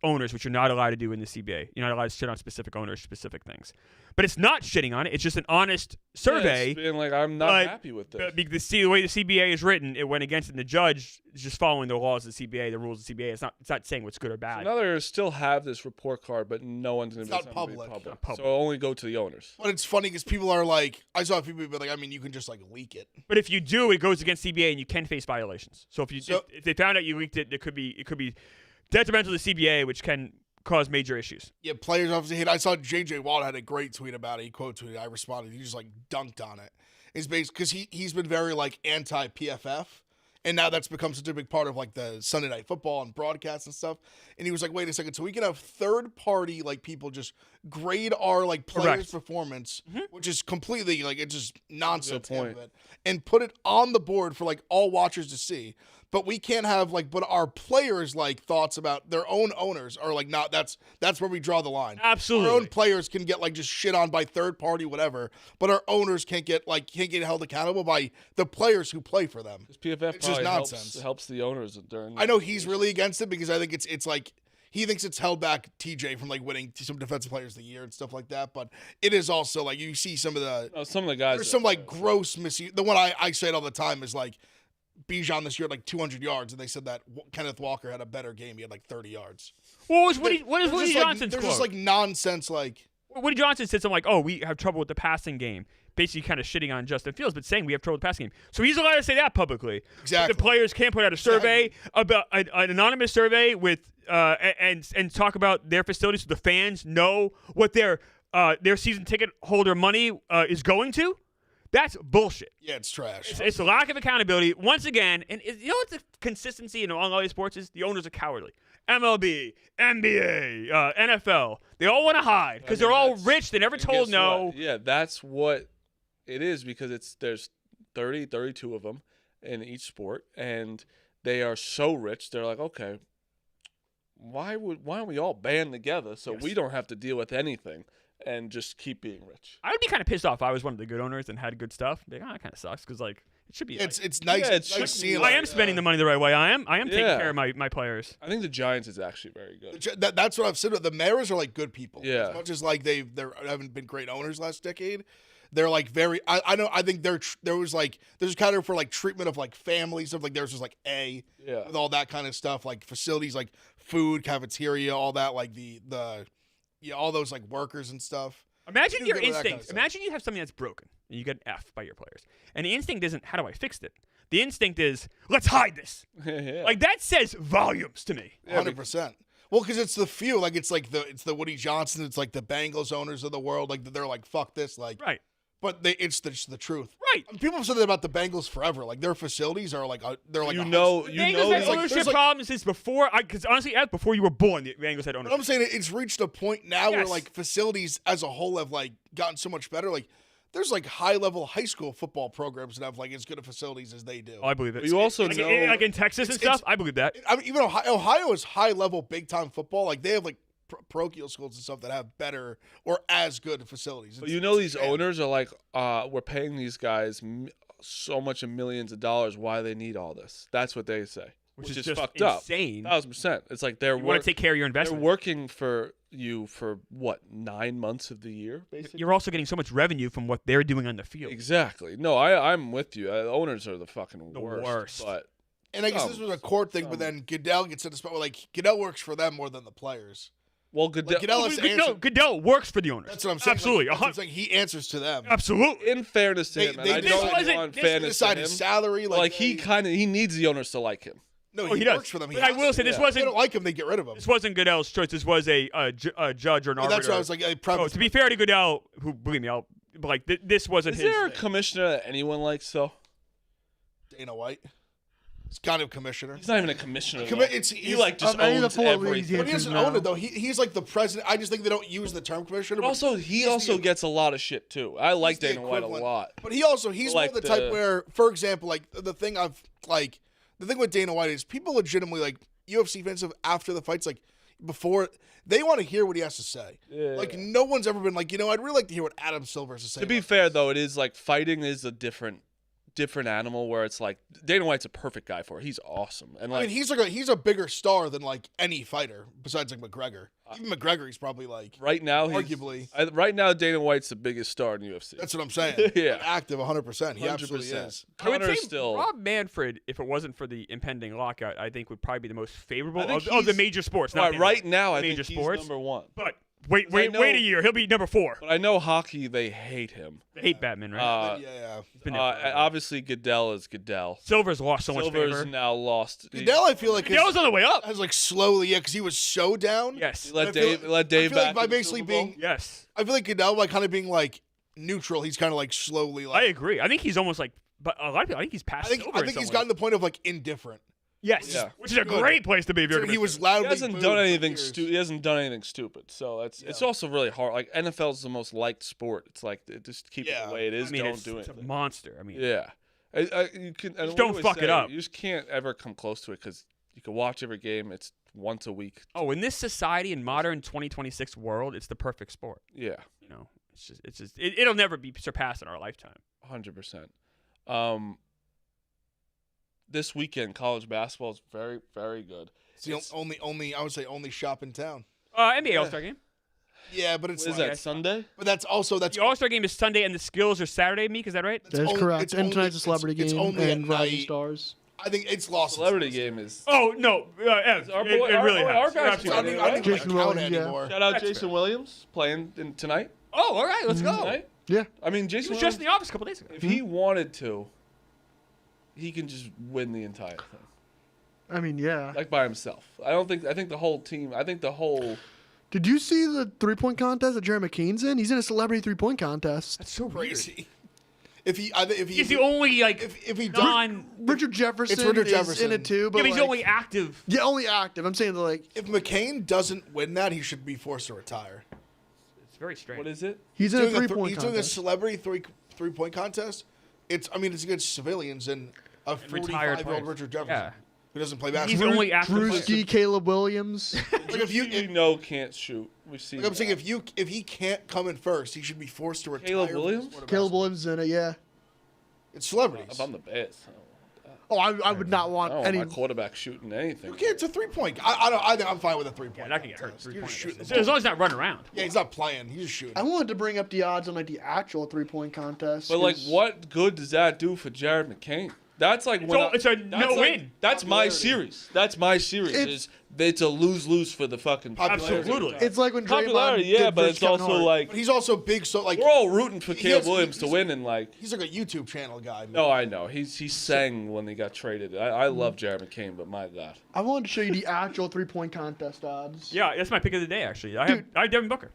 owners, which you're not allowed to do in the CBA. You're not allowed to shit on specific owners, specific things. But it's not shitting on it. It's just an honest survey. It's being like, I'm not happy with this. Because the way the CBA is written, it went against it. And the judge is just following the laws of the CBA, the rules of the CBA. It's not saying what's good or bad. So now they still have this report card, but no one's going to be public. So it'll only go to the owners. But it's funny because people are like, I saw people be like, I mean, you can just like leak it. But if you do, it goes against CBA, and you can face violations. So if they found out you leaked it, it could be detrimental to the CBA, which can cause major issues. Yeah, players obviously hate. I saw J.J. Watt had a great tweet about it. He quote tweeted. I responded. He just like dunked on it. It's based because he's been very like anti-PFF, and now that's become such a big part of like the Sunday Night Football and broadcasts and stuff. And he was like, wait a second, so we can have third-party like people just grade our like players' performance, which is completely like it's just nonsense, and put it on the board for like all watchers to see. But we can't have like, but our players like thoughts about their own owners are like not. That's where we draw the line. Absolutely, our own players can get like just shit on by third party, whatever. But our owners can't get held accountable by the players who play for them. Because PFF it's just nonsense. Helps the owners during. I know he's really against it because I think it's like he thinks it's held back TJ from like winning some defensive players of the year and stuff like that. But it is also like you see some of the guys. There's some like gross misuse. The one I say it all the time is like. Bijan this year had like 200 yards, and they said that Kenneth Walker had a better game. He had like 30 yards. What is Woody Johnson's quote? There's just like nonsense. Like Woody Johnson said something like, "Oh, we have trouble with the passing game," basically kind of shitting on Justin Fields, but saying we have trouble with the passing game. So he's allowed to say that publicly. Exactly. But the players can't put out a survey about an anonymous survey with and talk about their facilities so the fans know what their season ticket holder money is going to. That's bullshit. Yeah, it's trash. It's a lack of accountability. Once again, and you know what the consistency in all these sports is? The owners are cowardly. MLB, NBA, NFL, they all want to hide because they're all rich. They never told no. What? Yeah, that's what it is because there's 32 of them in each sport, and they are so rich. They're like, okay, why don't we all band together so we don't have to deal with anything? And just keep being rich. I would be kind of pissed off if I was one of the good owners and had good stuff. Like, that kind of sucks because like it should be. It's nice. Yeah, it's nice seeing. I am spending the money the right way. I am taking care of my players. I think the Giants is actually very good. That's what I've said. The Mariners are like good people. Yeah. As much as like they haven't been great owners last decade, they're like very. I know. I think there's kind of for like treatment of like families of like there's just like with all that kind of stuff like facilities like food cafeteria all that like the. Yeah, all those like workers and stuff. Imagine your instinct. Imagine you have something that's broken and you get an F by your players. And the instinct isn't, how do I fix it? The instinct is, let's hide this. Like that says volumes to me. 100%. Well, because it's the few. Like it's the Woody Johnson. It's like the Bengals owners of the world. Like they're like, fuck this. Like, right. but it's the truth. Right. People have said that about the Bengals forever. Like their facilities are like they're like You a know, The you Bengals know, had like, ownership there's like- problems since before. Because honestly, before you were born, the Bengals had But ownership. I'm saying it's reached a point now where Yes. like facilities as a whole have like gotten so much better. Like there's like high level high school football programs that have like as good of facilities as they do. Oh, I believe it. you also like, know, like in Texas and stuff, I believe that. I mean, even Ohio is high level big time football. Like they have like parochial schools and stuff that have better or as good facilities. but you know, these owners are like, we're paying these guys so much of millions of dollars. Why they need all this? That's what they say, which is just fucked insane. up. 1,000%. It's like they're You want to take care of your they're investment. working for you for what, 9 months of the year, basically. You're also getting so much revenue from what they're doing on the field. Exactly. No, I'm with you. Owners are the fucking The worst. worst. But And I guess this was a court thing, but then Goodell gets in a spot where like Goodell works for them more than the players. well, Goodell, Goodell has to No, answer. Goodell works for the owners. That's what I'm saying. Absolutely. Like, that's what I'm saying. He answers to them. Absolutely. in fairness to They- him, and they I decide- don't want this- They fairness to decide him. his salary. Like they- he needs the owners to like him. No, Oh, he, he does. works for them. He But I has will to. say this If wasn't- they don't like him, they get rid of him. This wasn't Goodell's choice. This was a judge or an arbiter. That's what I was like. I Oh, probably to be fair to Goodell, who believe me, but like this wasn't Is his. there a thing. commissioner that anyone likes though? Dana White. He's kind of commissioner. He's not even a commissioner. Commi- though. it's- he it's- like just of any of the owns four leagues, everything. But he Answers doesn't now. own it though. He's like the president. I just think they don't use the term commissioner. But also, he also the- gets a lot of shit too. I like the Dana White a equivalent. lot. But he's Like one of the type the- where, for example, like the thing with Dana White is people legitimately like UFC fans have after the fights like before they want to hear what he has to say. Yeah. Like no one's ever been like, I'd really like to hear what Adam Silver has to say. To be about fair this. though, it is like fighting is a different animal where it's like Dana White's a perfect guy for it. He's awesome. And I like mean, he's a bigger star than like any fighter besides like McGregor. Even McGregor, he's probably like right now, arguably. right now, Dana White's the biggest star in UFC. That's what I'm saying. Yeah. Like, active 100%. He absolutely 100%. is. I would Connor's say still. Rob Manfred, if it wasn't for the impending lockout, I think would probably be the most favorable I think of the he's- major sports. Not right now, I major think sports. he's number one. But wait I know- a year. He'll be number 4. But I know hockey, they hate him. They hate Batman, right? Yeah. He's been there forever. Obviously, Goodell is Goodell. Silver's lost so much Silver's favor. now lost. Goodell, I feel like Goodell's on the way up. has like slowly, because he was so down. Yes. He let I feel- Dave I feel like back by in the basically Super Bowl. being, Yes. I feel like Goodell by kind of being like neutral. He's kind of like slowly I like. agree. I think he's almost like, but a lot of people, I think he's past I think Silver in he's some gotten ways. to the point of like indifferent. Yes. Yeah. Which is a Good. great place to be if you're So gonna he was He loudly. hasn't booed done for anything years. stupid. He hasn't done anything stupid. So it's also really hard. Like NFL's the most liked sport. It's like just keep it Yeah. the way it is. I mean, Don't it's, do it's a anything. monster. I mean, Yeah. You can, and Just we don't always fuck it say, up. You just can't ever come close to it because you can watch every game. It's once a week. Oh, in this society, in modern 2026 world, it's the perfect sport. Yeah, You know, it'll never be surpassed in our lifetime. 100%. This weekend, college basketball is very, very good. It's the only I would say only shop in town. NBA Yeah. All-Star game. Yeah, but it's What is like, that, Sunday? But that's The All-Star game is Sunday, and the skills are Saturday. Meek, is that right? it's That is only- correct. it's And only- tonight's a celebrity it's game only and at Rising night. Stars. I think it's lost. Celebrity game is. Oh no, Ev, Our it, boy- it really our has. guys Absolutely. I Jason don't even Williams, count Jason Williams, yeah. anymore. Shout out That's Jason fair. Williams playing tonight. Oh, all right, let's go. Tonight? Yeah. I mean, He Jason was just in Williams, the office a couple days ago. if he wanted to, he can just win the entire thing, I mean, yeah. like by himself. I think the whole team. I think the whole. Did you see the 3-point contest that Jerry McCain's in? He's in a celebrity 3-point contest. That's so Crazy. If he He's the only like if he non. Richard Jefferson It's Richard is Jefferson. in it too, but Yeah, but he's like, the only active. yeah, only active. I'm saying that like if McCain doesn't win that, he should be forced to retire. It's very strange. What is it? he's in a 3-point He's doing a contest. celebrity three-point contest. It's against civilians and a retired 45-year-old players. Richard Jefferson Yeah. who doesn't play He's basketball. the only active player. Drewski, Caleb Williams. Like if you, can't shoot. We've seen. like I'm saying, that. if he can't come in first, he should be forced to retire. Caleb from the Williams? sport of Caleb basketball. Williams is in it, yeah. It's celebrities. if I'm the Bears, Oh, I would not I want don't any. want my quarterback shooting anything. Okay, it's a 3-point. I think I'm fine with a 3-point. Yeah, that can get hurt. contest. 3 You're points. just shooting. As long as he's not running around. Yeah, he's not playing. He's just shooting. I wanted to bring up the odds on like the actual 3-point contest. But like, 'cause- what good does that do for Jared McCain? That's like when It's a that's no-win. That's my Popularity. series. That's my series. It's a lose Absolutely. It's like when Popularity, Draymond yeah, did but versus it's Kevin also Hart. like But he's also big, so like we're all rooting for He Caleb has- Williams to he's- win, and like, he's like a YouTube channel guy. no, I know he sang when he got traded. I love Jared McCain, but my God, I wanted to show you the actual 3-point contest odds. Yeah, that's my pick of the day. Actually, I have Devin Booker.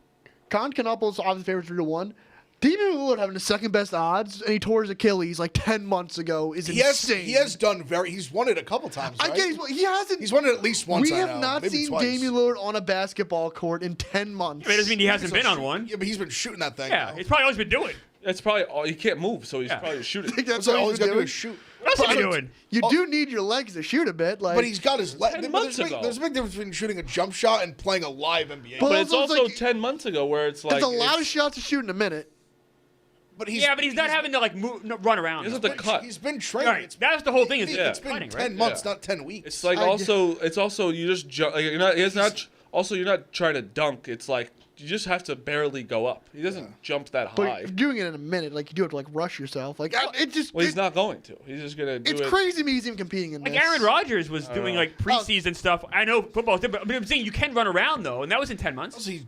Con Canopoulos obviously favorites 3-1. Damian Lillard having the second best odds, and he tore his Achilles like 10 months ago is insane. He has done he's won it a couple times, right? I get he hasn't. He's won it at least once. We have not Maybe seen twice. Damian Lillard on a basketball court in 10 months. I mean, it doesn't mean he hasn't been on one. Yeah, but he's been shooting that thing. Yeah, though. he's probably always been doing. That's probably all. He can't move, so he's Yeah. probably shooting. That's So what all he's he's got to do doing. is shoot. What else is he doing? You do need your legs to shoot a bit, like. But he's got his legs. 10 months ago. There's a big difference between shooting a jump shot and playing a live NBA. But But it's also, also it's 10 months ago where it's like it's a lot of shots to shoot in a minute. But he's not having to like move, no, run around. He though. doesn't cut. He's been training. Right, that's the whole thing. Is It's been cutting, 10 right? months, Yeah. not 10 weeks. It's like it's also you just jump. Like, you're not. It's not. Also, you're not trying to dunk. It's like you just have to barely go up. He doesn't jump that But high. you're doing it in a minute, like you do have to like rush yourself. Like it just. Well, he's not going to. He's just gonna do It's it. crazy to me he's even competing in Like this. Aaron Rodgers was doing know. like preseason stuff. I know football, but I'm saying you can run around though, and that was in 10 months. Also, he's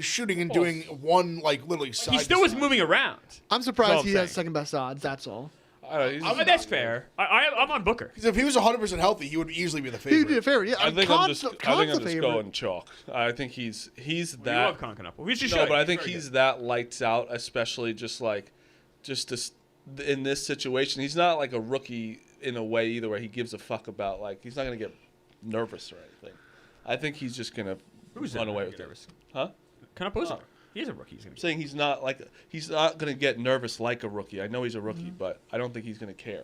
shooting and doing one like literally side. He still to was side. moving around. I'm That's surprised all I'm he has saying. second best odds. That's all. I don't know, he's- That's fair. I'm on Booker. Because if he was 100% healthy, he would easily be the He would be favorite. a favorite. Yeah, I think I'm just. I think Con's I'm the just favorite. going chalk. I think he's You that. love Con Knuckle. We should No, show but I you. think Very he's good. that lights out, especially just this in this situation. He's not like a rookie in a way either, where he gives a fuck about like he's not gonna get nervous or anything. I think he's just gonna Who's run that? away with it. Huh? Knuckle's No. He's a rookie. He's gonna I'm be. saying he's not gonna get nervous like a rookie. I know he's a rookie, but I don't think he's gonna care.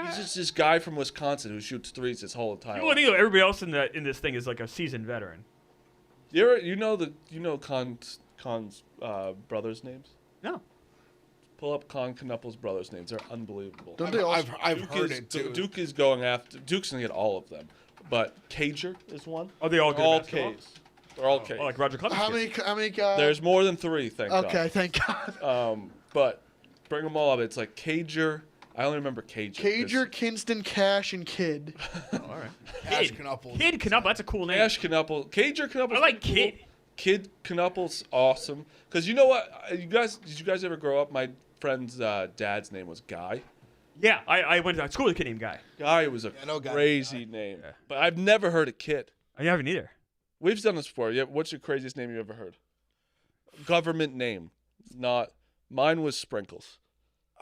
He's just this guy from Wisconsin who shoots threes his whole entire People life. think everybody else in this thing is like a seasoned veteran. You know Con's brothers' names? No. Pull up Con Knupple's brothers' names. They're unbelievable. Don't they all? I've heard is, it too. Duke is going after. Duke's gonna get all of them, but Cager is one. Are they all They're good at all basketball? K's. They're all K's. Oh, like Roger Clemens. How kids. many? There's more than 3, thank Okay, thank God. God. But bring them all up. It's like Cager. I only remember Cager. Cager, Kinston, Cash, and Kid. Oh, all right. Cash Kid. Knuckles. Kid Knuckle. That's a cool name. Cash Knupples. Cager Knupples. I like Kid. Kid Knupples, awesome. Because you know what? Did you guys ever grow up? My friend's dad's name was Guy. Yeah, I went to school with a kid named Guy. Guy was a I know Guy. crazy name. Yeah. But I've never heard a kid. I haven't either. We've done this before. Yeah. What's your craziest name you ever heard? Government name. Not. Mine was Sprinkles.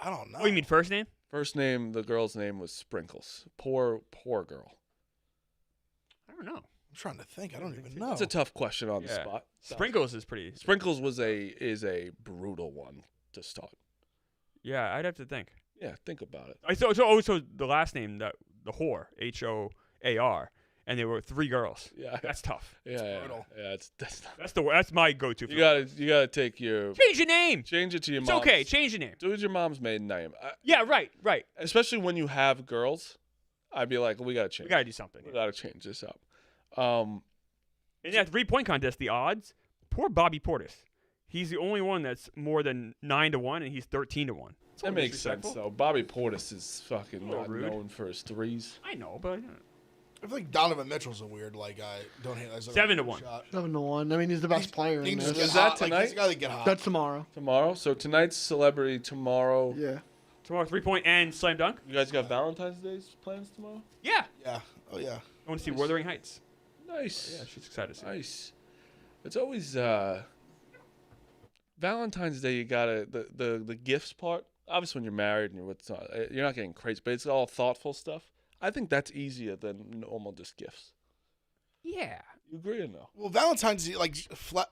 I don't know. Oh, you mean first name? First name, the girl's name was Sprinkles. Poor girl. I don't know. I'm trying to think. I don't even know. That's a tough question on the Yeah. spot. Sprinkles is pretty. Sprinkles is a brutal one to start. Yeah, I'd have to think. Yeah, think about it. I so the last name the whore Hoar, and there were 3 girls. Yeah, That's tough. yeah, brutal. that's not. That's my go-to. You gotta take your Change your name. change it to your It's mom's. okay. Change your name. Do it your mom's maiden name. Yeah, right. Especially when you have girls, I'd be like, we gotta change. We gotta do something. We gotta change this up. In that 3-point contest, the odds. Poor Bobby Portis. He's the only one that's more than 9-1, and he's 13-1. That makes sense though. Bobby Portis is fucking little not rude. known for his threes. I know, but I feel like Donovan Mitchell's a weird like guy. Don't hit. 7-1. 7-1. I mean, he's the best player in He just this. gets Is that hot. Like, tonight? he's a guy that get hot. That's tomorrow. Tomorrow. So tonight's celebrity. Tomorrow. Yeah. tomorrow 3-point and slam dunk. You guys got Valentine's Day's plans tomorrow? Yeah. Yeah. Oh yeah. I want to see Wuthering Heights. Nice. Yeah, she's excited to see. Nice. It's always Valentine's Day. You gotta the gifts part. Obviously, when you're married and you're not getting crazy, but it's all thoughtful stuff. I think that's easier than normal just gifts. Yeah. You agree or no? Well, Valentine's Day, like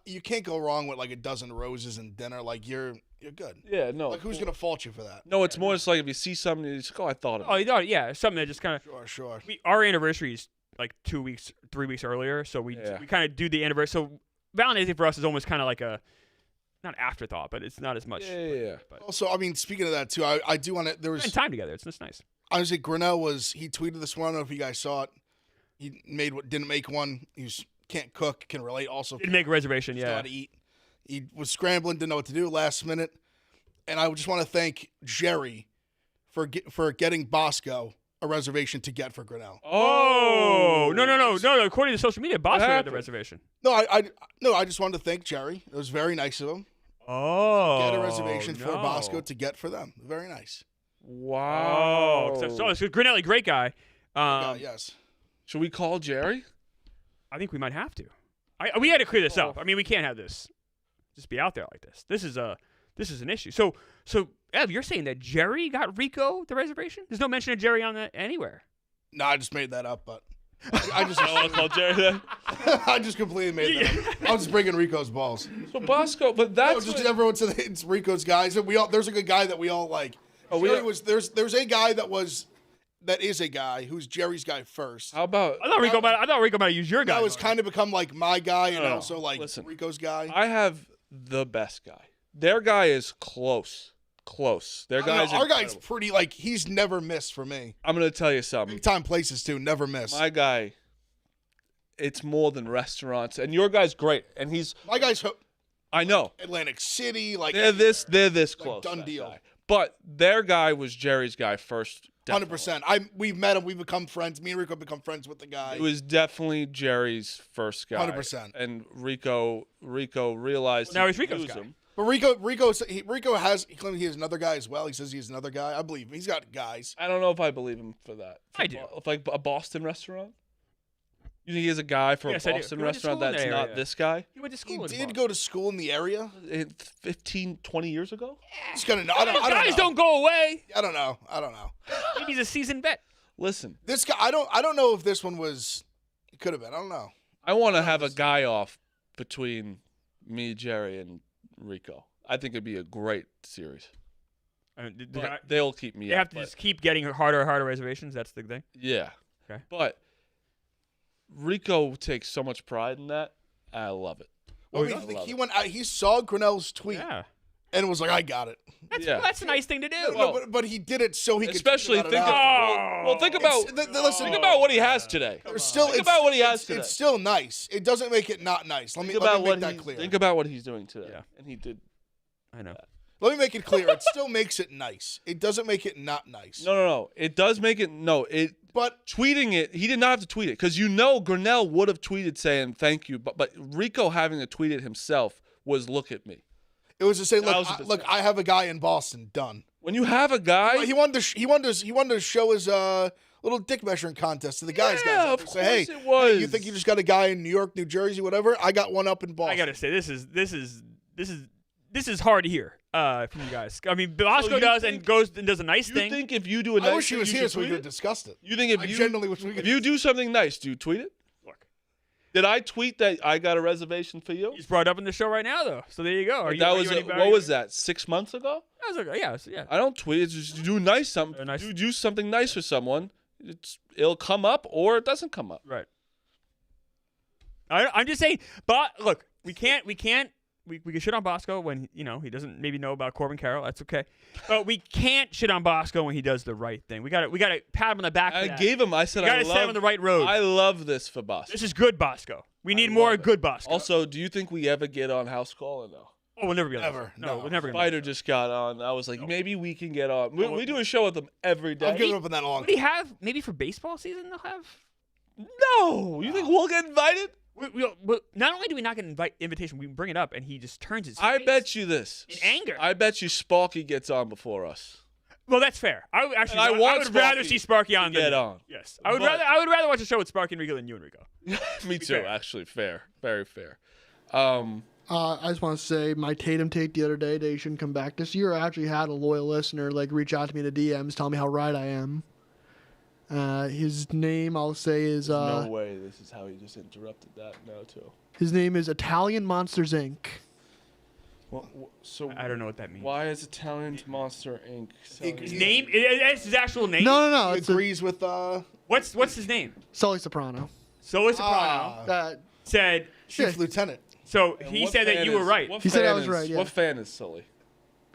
you can't go wrong with like a dozen roses and dinner. Like you're good. Yeah, no. Like who's gonna fault you for that? No, it's more just like if you see something, you just go, I thought of Oh, it. yeah. Something that just kind of. Sure. Our anniversary is like 2 weeks, 3 weeks earlier, so we kind of do the anniversary. So Valentine's Day for us is almost kind of like a not afterthought, but it's not as much. Yeah. But Also, I mean, speaking of that too, I do want to. There was spend time together. It's just nice. I was like Grinnell he tweeted this one. I don't know if you guys saw it. He didn't make one. Can't cook, can relate. Also, Didn't make a reservation. still Yeah. had to eat. He was scrambling, didn't know what to do last minute, and I just want to thank Jerry for getting Bosco a reservation to get for Grinnell. Oh no! According to social media, Boston had the happened? reservation. No, I just wanted to thank Jerry. It was very nice of him. Oh. Get a reservation for Bosco to get for them. Very nice. Wow. So Grinnelli, great guy. Yes. Should we call Jerry? I think we might have to. We had to clear this up. I mean, we can't have this just be out there like this. This is this is an issue. So Ev, you're saying that Jerry got Rico the reservation? There's no mention of Jerry on that anywhere. No, I just made that up, but I just I want to call Jerry that. I just completely made that up. I was just bringing Rico's balls. So Bosco, but that's No, just what- everyone said it's Rico's guys. There's a good guy that we all like. Oh, There's a guy that is a guy who's Jerry's guy first. how about I thought Rico might use your guy. That was kind of become like my guy and No, also like listen. Rico's guy. I have the best guy. Their guy is close. Their I don't know, guy's our guy's incredible. pretty like he's never missed for me. I'm gonna tell you something. Big time places too, never miss. My guy, it's more than restaurants, and your guy's great, and he's. My guy's I know Atlantic City, like they're this like close. done that deal. guy. But their guy was Jerry's guy first. 100%. We've met him. We've become friends. Me and Rico have become friends with the guy. It was definitely Jerry's first guy. 100%. And Rico realized Now he he's could Rico's use guy. him. But he claims he has another guy as well. He says he's another guy. I believe him. He's got guys. I don't know if I believe him for that. I do. If like a Boston restaurant. You think he has a guy for Yes, a I do. Boston He went to restaurant school in that's that not area. this guy? He went to He school. in did Boston. go to school in the area. 15, 20 years ago? He's gonna know. I don't Guys know. don't go away. I don't know. Maybe he's a seasoned vet. Listen, This guy. I don't know if this one was. It could have been. I don't know. I want to have a guy off between me, Jerry, and Rico. I think it'd be a great series. But they'll keep me They up. have to but- just keep getting harder and harder reservations. That's the thing. Yeah. Okay. But Rico takes so much pride in that. I love it. Well, I I think love he it. went out. He saw Grinnell's tweet Yeah. and was like, "I got it." That's a nice thing to do. Well, but he did it so he could. Especially tweet think about it of after. well, think about Listen, think about what he has today. There's still, Think about what he has it's, today. It's still nice. It doesn't make it not nice. Let me Think make about what that he's, clear. think about what he's doing today. Yeah. And he did. I know. Let me make it clear. It still makes it nice. It doesn't make it not nice. No. It does make it But tweeting it, he did not have to tweet it because Grinnell would have tweeted saying thank you, but Rico having to tweet it himself was look at me. it was to say, 1000%. look, I have a guy in Boston. Done. When you have a guy, He wanted to show his little dick measuring contest to the guys. Yeah, guys. of Say, hey, course it was. hey, you think you just got a guy in New York, New Jersey, whatever? I got one up in Boston. I gotta say, this is hard to hear from you guys. I mean, Bosco you does think- and goes and does a nice you thing. think if you do a nice I wish he thing, was you here should so we tweet could have it? discussed it. You think if I you genuinely wish we could. if you do something nice, do you tweet it? Look, Did I tweet that I got a reservation for you? he's brought up in the show right now, though. So there you go. That was what was that? 6 months ago? That was yeah. I don't tweet. It's just do nice something. nice. Do something nice for someone. It'll come up or it doesn't come up. Right. I'm just saying. But look, we can shit on Bosco when he doesn't maybe know about Corbin Carroll. That's okay. But we can't shit on Bosco when he does the right thing. We got to pat him on the back. I for that. gave him. I said You gotta I set him on the right road. I love this for Boston. This is good Bosco. We need more good Bosco. Also, do you think we ever get on House Call or no? Oh, we'll never be on Never. this. No, No. we'll never get on Spider just got on. I was like, maybe we can get on. We do a show with them every I've day. given up on that a long Would he have maybe for baseball season? They'll have. No, you think we'll get invited? Not only do we not get an invitation, we bring it up, and he just turns his. I face. bet you this. In anger. I bet you Sparky gets on before us. Well, that's fair. I would actually. And I want would rather Sparky see Sparky on to get than on. Yes, I would But- rather. I would rather watch a show with Sparky and Rico than you and Rico. Me too, fair. actually. Fair. Very fair. I just want to say my Tatum take the other day, they shouldn't come back this year. I actually had a loyal listener reach out to me in the DMs, tell me how right I am. His name I'll say is No way this is how he just interrupted that. No, too. his name is Italian Monsters Inc. Well, so I don't know what that means. why is Italian Monster Inc. selling- His name? That's his actual name. No, He it's agrees with What's his name? Sully Soprano. Sully Soprano said. Chief Yeah. Lieutenant. So And he what said that fan you were is- right. what He said I fan was is- right, yeah. What fan is Sully?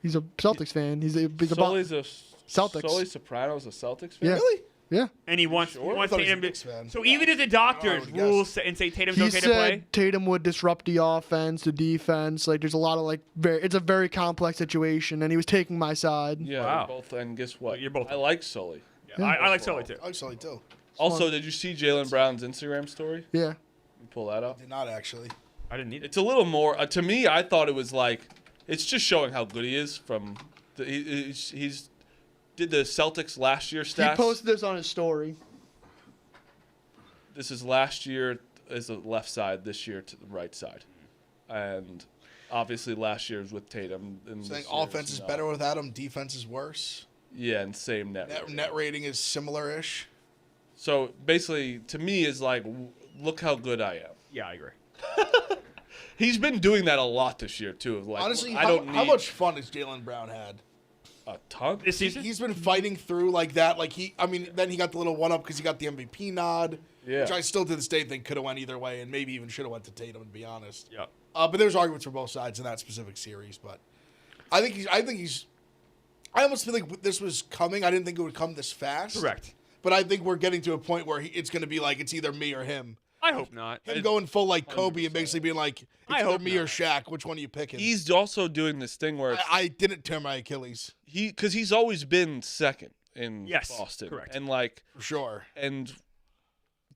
He's a Celtics fan. He's a Sully's a Celtics. Sully Soprano's a Celtics fan. Yeah. Really? Yeah. And he wants I thought he was a Tatum to. Knicks fan. So even if the doctors would've rule guessed. and say Tatum's He okay to play, said Tatum would disrupt the offense, the defense. There's a lot of it's a very complex situation, and he was taking my side. Yeah, Wow. we're both. And guess what? You're both- I like Sully. I like Sully too. I like Sully too. Also, did you see Jaylen Brown's Instagram story? Yeah. You pull that up. Did not actually. I didn't need it. It's a little more. To me, I thought it was like it's just showing how good he is. He's did the Celtics last year stats. He posted this on his story. This is last year is the left side. This year to the right side, and obviously last year's with Tatum. And Saying this year's offense is not. better without him, defense is worse. Yeah, and same net. Net rating is similar-ish. So basically, to me, is like, look how good I am. Yeah, I agree. He's been doing that a lot this year too. Like, Honestly, I don't how need much fun has Jaylen Brown had? a ton. This season? He's been fighting through like that. Like then he got the little one-up because he got the MVP nod, Yeah. which I still to this day think could have went either way and maybe even should have went to Tatum, to be honest. Yeah. But there's arguments for both sides in that specific series. But I almost feel like this was coming. I didn't think it would come this fast. Correct. But I think we're getting to a point where it's going to be like it's either me or him. I hope not. Him going full like Kobe and basically being like, it's I either hope me not. or Shaq. Which one are you picking? He's also doing this thing where I didn't tear my Achilles because he's always been second in Yes, Boston. correct. And like, for sure. and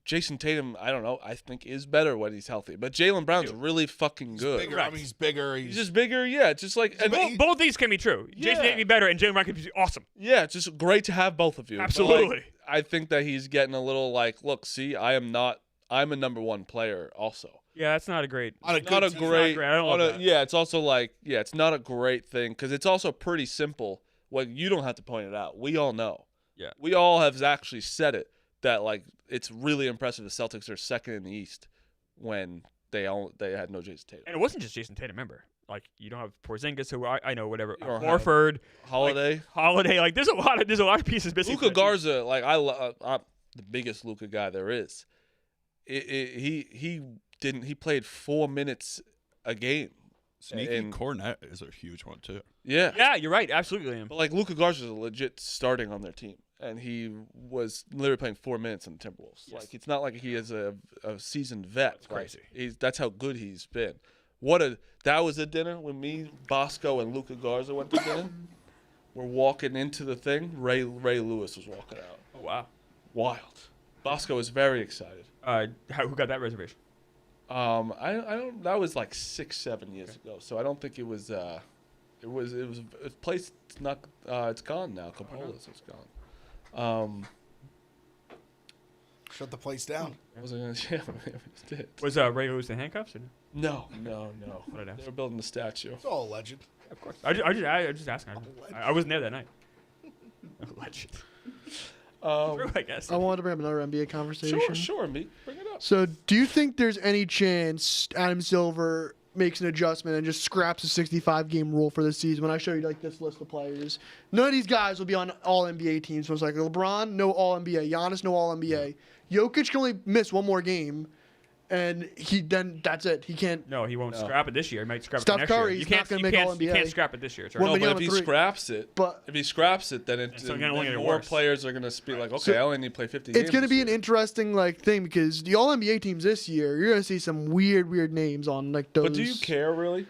Jason Tatum, I don't know, I think is better when he's healthy. But Jaylen Brown's really fucking good. Bigger. I Correct. mean, he's bigger. He's just bigger, yeah. Just like, and Both these can be true. Jason Yeah. Tatum be better, and Jaylen Brown could be awesome. yeah, it's just great to have both of you. But, Absolutely. like, I think that he's getting a little like, look, see, I'm a number one player also. Yeah, that's not a great. on a Not good a team. great, I don't on love a- that. yeah, it's also like, yeah, it's not a great thing because it's also pretty simple. Well, you don't have to point it out. We all know. Yeah. We all have actually said it that like it's really impressive the Celtics are second in the East when they had no Jason Tatum. And it wasn't just Jason Tatum. Remember, like you don't have Porzingis, who I know whatever. You don't have Horford, Holiday, Holiday. Like there's a lot of pieces missing. Luka Garza. Like I'm the biggest Luka guy there is. He played 4 minutes a game. Sneaky And- Cornet is a huge one too. Yeah. Yeah, you're right. Absolutely, Liam. But like Luka Garza is legit starting on their team, and he was literally playing 4 minutes on the Timberwolves. Yes. Like it's not like he is a seasoned vet. That's crazy. Like, that's how good he's been. That was a dinner when me, Bosco, and Luka Garza went to dinner. We're walking into the thing. Ray Lewis was walking out. Oh wow. Wild. Bosco was very excited. Who got that reservation? I don't. That was like 6-7 years ago. So I don't think it was. It was a place. It's not. It's gone now. Capolas is gone. Shut the place down. I was gonna. Yeah, we just did. Was Ray Lewis in handcuffs? Or no? No. What did I ask? They were building the statue. It's all alleged. Of course. I just asking. I wasn't there that night. Alleged. True, I guess. I wanted to bring up another NBA conversation. Sure, me. Bring it up. So, do you think there's any chance Adam Silver makes an adjustment and just scraps the 65-game rule for this season? When I show you like this list of players, none of these guys will be on All NBA teams. So it's like LeBron, no All NBA. Giannis, no All NBA. Jokic can only miss one more game, and that's it. He can't. No, he won't scrap it this year. He might scrap Steph it next Curry, year. he's not gonna make You All-NBA. can't scrap it this year. It's Well, already- No, but but he if on he three. scraps it, But if he scraps it, then It's only then gonna get more worse. players are gonna be like, okay, So- I only need to play 50 it's games. going to this be an year. interesting thing because the All NBA teams this year, you're going to see some weird names on like those. But do you care really?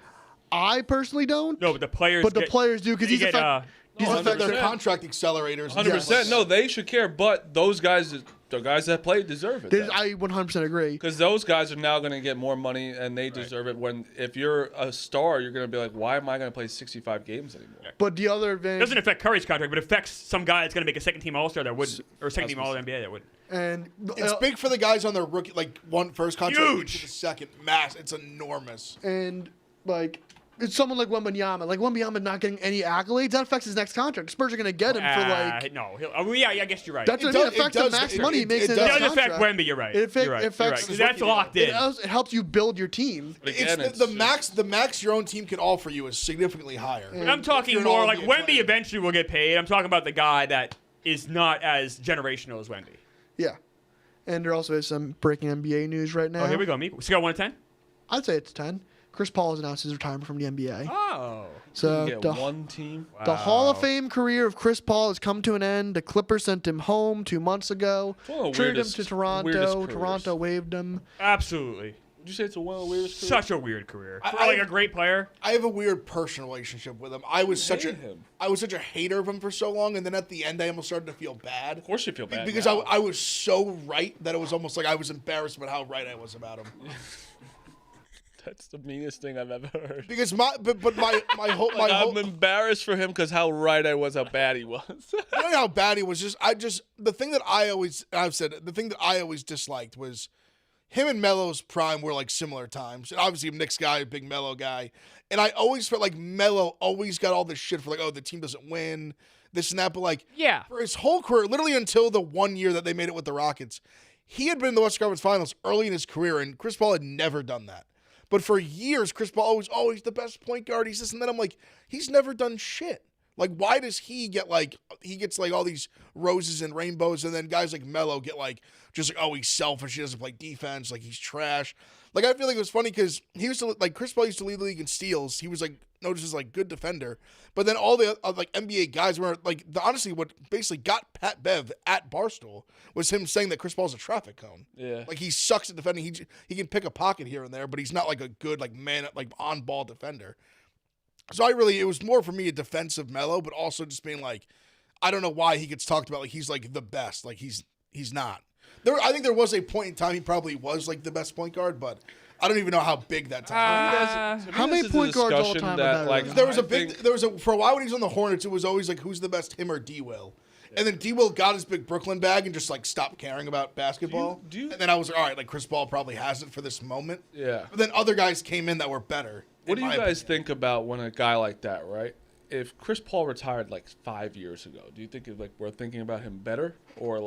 I personally don't. No, but the players. but the players do because you he's get, effective. He's No, effective. They're contract accelerators. 100%. No, they should care. But those guys, the guys that play, deserve it. I 100% agree. Because those guys are now going to get more money, and they deserve it. When if you're a star, you're going to be like, why am I going to play 65 games anymore? But the other It advantage, doesn't affect Curry's contract, but it affects some guy that's going to make a second-team All-Star that wouldn't, or second-team All-NBA that wouldn't. and It's big for the guys on their rookie, like first contract, Huge. to the second. Mass. It's enormous. and like it's someone like Wembanyama. Like Wembanyama not getting any accolades, that affects his next contract. Spurs are going to get him for like. No. Yeah, I guess you're right. That's what It I mean. does- It affects it the does- max it- money he it- makes it in it his does contract. affect Wemby. You're right. It affect- You're right. affects You're right. his 'Cause that's locked in. It helps you build your team. But again, It's the max your own team can offer you is significantly higher. But I'm talking you're an more like All-NBA Wemby player. eventually will get paid. I'm talking about the guy that is not as generational as Wemby. Yeah. And there also is some breaking NBA news right now. Oh, here we go. Me. Scale 1 to 10. I'd say it's 10. Chris Paul has announced his retirement from the NBA. Oh. So get the, one team. the Hall of Fame career of Chris Paul has come to an end. The Clippers sent him home 2 months ago. It's one of the Traded him weirdest- to Toronto. weirdest careers. Toronto waived him. Absolutely. Would you say it's one of the weirdest? careers? Such a weird career. For I- like a great player. I have a weird personal relationship with him. I was such hate him. a hater of him for so long, and then at the end, I almost started to feel bad. Of course, you feel bad Because now. I was so right that it was almost like I was embarrassed about how right I was about him. That's the meanest thing I've ever heard. Because my whole I'm embarrassed for him because how right I was, how bad he was. you know how bad he was. The thing that I always disliked was him and Melo's prime were like similar times. And obviously, I'm Knicks guy, big Melo guy. And I always felt like Melo always got all this shit for like, oh, the team doesn't win, this and that. But like, Yeah. for his whole career, literally until the 1 year that they made it with the Rockets, he had been in the Western Conference Finals early in his career, and Chris Paul had never done that. But for years, Chris Paul was always the best point guard. He's this and that. I'm like, he's never done shit. Like, why does he get like, he gets like all these roses and rainbows, and then guys like Melo get like, just like, oh, he's selfish, he doesn't play defense, like he's trash. Like, I feel like it was funny because he used to, like, Chris Paul used to lead the league in steals. He was like, noticed as like good defender. But then all the like NBA guys were like, honestly, what basically got Pat Bev at Barstool was him saying that Chris Paul's a traffic cone. Yeah. Like, he sucks at defending. He can pick a pocket here and there, but he's not like a good like man like on ball defender. So it was more for me a defensive Melo, but also just being like, I don't know why he gets talked about like he's like the best. Like he's not. I think there was a point in time he probably was like the best point guard, but I don't even know how big that time was. How many point guards all time are better than him? There was a for a while when he was on the Hornets, it was always like who's the best, him or D Will. And then D Will got his big Brooklyn bag and just like stopped caring about basketball. And then I was like, all right, like Chris Paul probably has it for this moment. Yeah. But then other guys came in that were better. What do you guys think about when a guy like that, right? If Chris Paul retired like 5 years ago, do you think like we're thinking about him better, or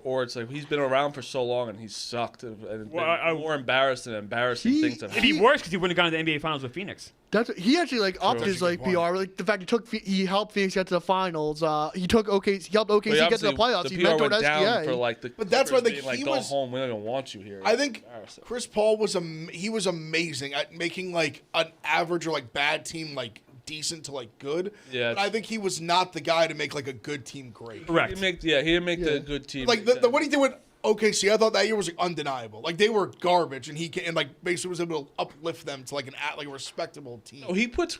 or it's like he's been around for so long and he's sucked and been more embarrassed than embarrassing things have It'd be happened? worse because he wouldn't have gone to the NBA Finals with Phoenix. He actually like upped That's his a like good point. PR. Like the fact he helped Phoenix get to the finals. He helped OKC get to the playoffs. The He PR mentored went down SGA. for like the But that's why Clippers like, being he go was- home. We don't even want you here. I think Embarrassing. Chris Paul was amazing at making like an average or like bad team like decent to like good. Yeah. But I think he was not the guy to make like a good team great. Correct. He didn't make the good team. Like the what he did with OKC, I thought that year was like undeniable. Like they were garbage, and like basically was able to uplift them to like a respectable team. Oh, he puts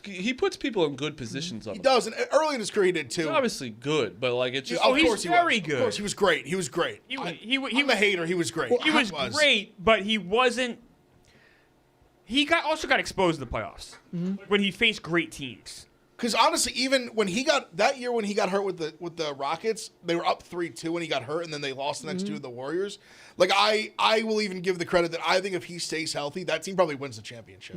people in good positions. He does, and early in his career he did too. He's obviously good, but like it's just. Oh, he's course he very was. good. Of course, he was great. He was great. I'm a hater. He was great. He was great, but he wasn't. He also got exposed in the playoffs when he faced great teams. Because honestly, even when he got hurt with the Rockets, they were up 3-2 when he got hurt, and then they lost the next two to the Warriors. Like I will even give the credit that I think if he stays healthy, that team probably wins the championship.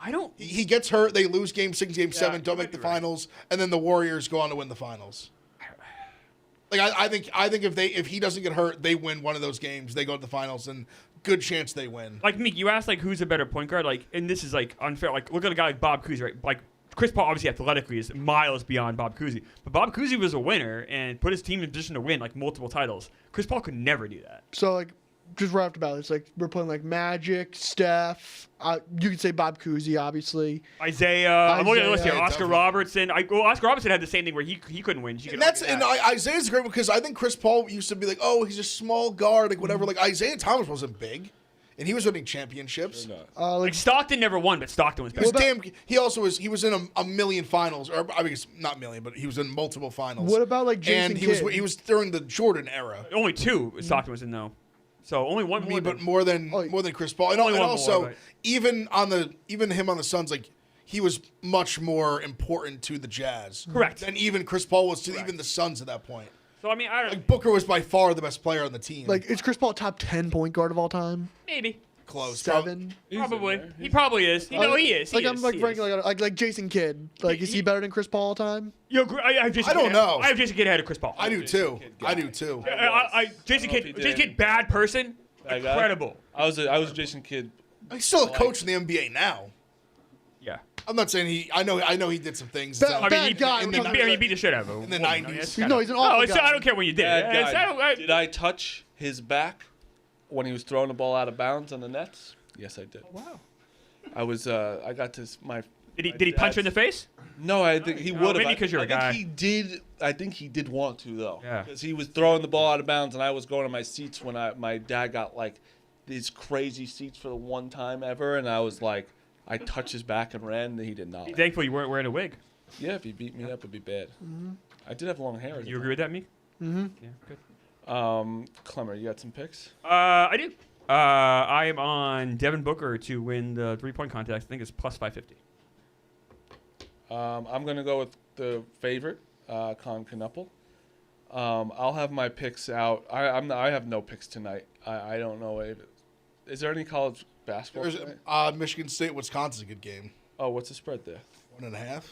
I don't. He gets hurt, they lose game 6, game 7, don't you make might the be right. finals, and then the Warriors go on to win the finals. Like I think if he doesn't get hurt, they win one of those games, they go to the finals, and good chance they win. Like Meek, you asked like who's a better point guard, like, and this is like unfair. Like look at a guy like Bob Cousy, right? Like Chris Paul obviously athletically is miles beyond Bob Cousy, but Bob Cousy was a winner and put his team in position to win like multiple titles. Chris Paul could never do that. So like, just right off the bat, it's like we're playing like Magic, Steph. You could say Bob Cousy, obviously. Isaiah, I'm looking at the list here. Isaiah, Oscar definitely. Robertson. Oscar Robertson had the same thing where he couldn't win. You could argue that. Isaiah's great because I think Chris Paul used to be like, oh, he's a small guard, like whatever. Like Isaiah Thomas wasn't big, and he was winning championships. Like Stockton never won, but Stockton was He was better. He also was. He was in a million finals, or I mean, it's not million, but he was in multiple finals. What about, like, Jason And Kidd? he was during the Jordan era. Only two Stockton was in though, so only one more. But more than Chris Paul, and, Only and one also more, but- even him on the Suns, like he was much more important to the Jazz, Correct. than even Chris Paul was to even the Suns at that point. So I mean, I don't Like Booker was by far the best player on the team. Like, is Chris Paul a top 10 point guard of all time? maybe. close. 7. Probably. He probably is. You know, he is. Like, I'm like he ranking is. like Jason Kidd. Like, is he better than Chris Paul all time? Yo, I have Jason I don't Kidd- know. I have Jason Kidd ahead of Chris Paul. I do too. I do too. Jason I don't know if he Kidd, did. bad person, That guy? incredible. I was Jason Kidd. He's still a coach in the NBA now. Yeah. I'm not saying he. I know he did some things. Bad- so- I mean, Bad guy. he beat the shit out of him In the 90s. He's an awful it's, guy. I don't care when you did. Bad It's- guy. I don't- Did I touch his back when he was throwing the ball out of bounds on the nets? Yes, I did. Wow. I was. I got to my. Did he punch you in the face? No, I think he Oh, would have. maybe 'cause you're a guy. He did. I think he did want to though. Yeah. Because he was throwing the ball out of bounds, and I was going to my seats when my dad got like these crazy seats for the one time ever, and I was like, I touched his back and ran, and he did not. Thankfully, you weren't wearing a wig. Yeah, if he beat me up, it'd be bad. I did have long hair. You agree with that, Meek? Mm-hmm. Yeah, good. Clemmer, you got some picks? I do. I am on Devin Booker to win the 3-point contest. I think it's plus 550. I'm gonna go with the favorite, Con Knuppel. I'll have my picks out. I have no picks tonight. I don't know if Is there any college basketball? There's tonight? Michigan State, Wisconsin's a good game. Oh, what's the spread there? 1.5.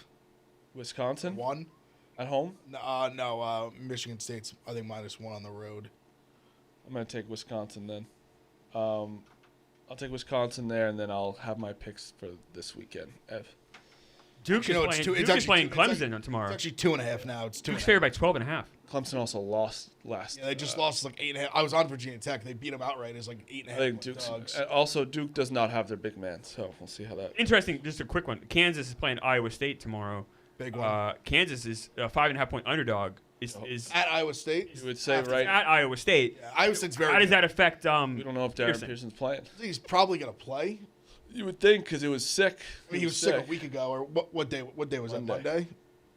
Wisconsin 1. at home. No. Michigan State's I think -1 on the road. I'm gonna take Wisconsin then. I'll take Wisconsin there, and then I'll have my picks for this weekend. Duke You know, is it's playing, two- it's Duke is actually playing two- it's Clemson on tomorrow. It's actually 2.5 now. It's 2.5. Duke's favored by 12.5. Clemson also lost last. Yeah, they just lost like 8.5. I was on Virginia Tech. They beat them outright as like 8.5. I think point Duke's. dogs. Also, Duke does not have their big man, so we'll see how that. Interesting, just a quick one. Kansas is playing Iowa State tomorrow. Big one. Kansas is a 5.5-point underdog. Is At Iowa State. You would say at right. Iowa State. Yeah, Iowa State's very How does good. that affect? We don't know if Darren Pearson? Pearson's playing. He's probably gonna play. You would think because it was sick. I mean, he was sick a week ago, or what day? What day was that? Monday. Monday.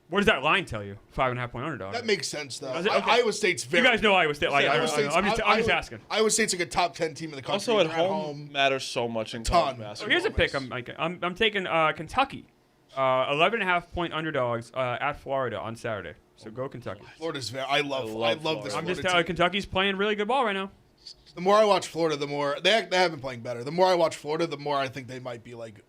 What does that line tell you? 5.5-point underdog. That makes sense though. Does it? Okay. Iowa State's very. You guys know Iowa State. Like, Yeah, I Iowa don't know. State's- I'm just asking. Iowa State's like a top 10 team in the country. Also, at They're home matters so much in college Ton. So basketball. here's a pick. I'm taking Kentucky. 11.5-point underdogs at Florida on Saturday. So go Kentucky. Florida's very. I love love this. Florida. I'm just Florida telling team. Kentucky's playing really good ball right now. The more I watch Florida, the more they have been playing better. The more I watch Florida, the more I think they might be like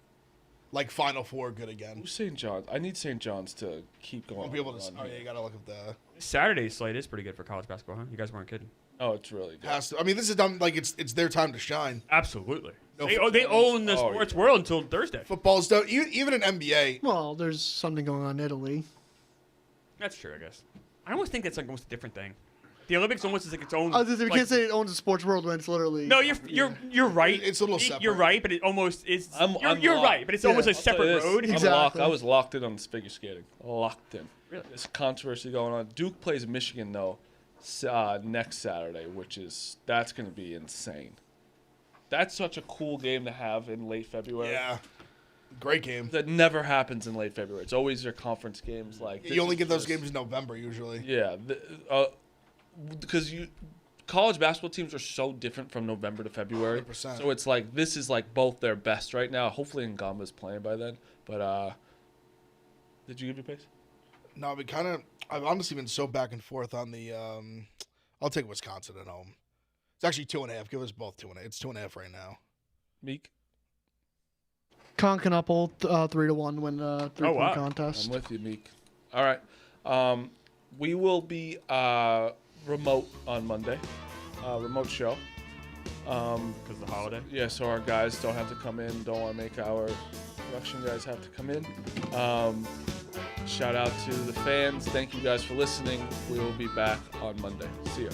Final Four good again. Who's St. John's? I need St. John's to keep going. I'll be able to. on Oh yeah, here. you gotta look at the. Saturday's slate is pretty good for college basketball, huh? You guys weren't kidding. Oh, it's really good. Has to. I mean, this is dumb. Like it's their time to shine. Absolutely. No They football. own the Oh, sports yeah. world until Thursday. Football's done. Even in NBA. Well, there's something going on in Italy. That's true, I guess. I almost think that's like almost a different thing. The Olympics almost is like its own. I was gonna say, we like- can't say it owns the sports world when it's literally. No, you're right. It's a little You're separate. right, but it almost is. I'm You're locked. right, but it's Yeah. almost a I'll tell you separate this, road. I'm Exactly. locked. I was locked in on figure skating. Locked in. Really? There's controversy going on. Duke plays Michigan though next Saturday, that's going to be insane. That's such a cool game to have in late February. Yeah. Great game. That never happens in late February. It's always your conference games. Like this You only is get those just- games in November usually. Yeah, because college basketball teams are so different from November to February. 100%. So it's like this is like both their best right now. Hopefully Ngama's playing by then. But did you give your picks? No, I've honestly been so back and forth on the. I'll take Wisconsin at home. It's actually 2.5. Give us both 2.5. It's 2.5 right now. Meek, Concanapple 3-1 win 3-point wow. contest. I'm with you, Meek. All right, we will be remote on Monday. Remote show. Because of the holiday. Yeah, so our guys don't have to come in. Don't want to make our production guys have to come in. Shout out to the fans. Thank you guys for listening. We will be back on Monday. See ya.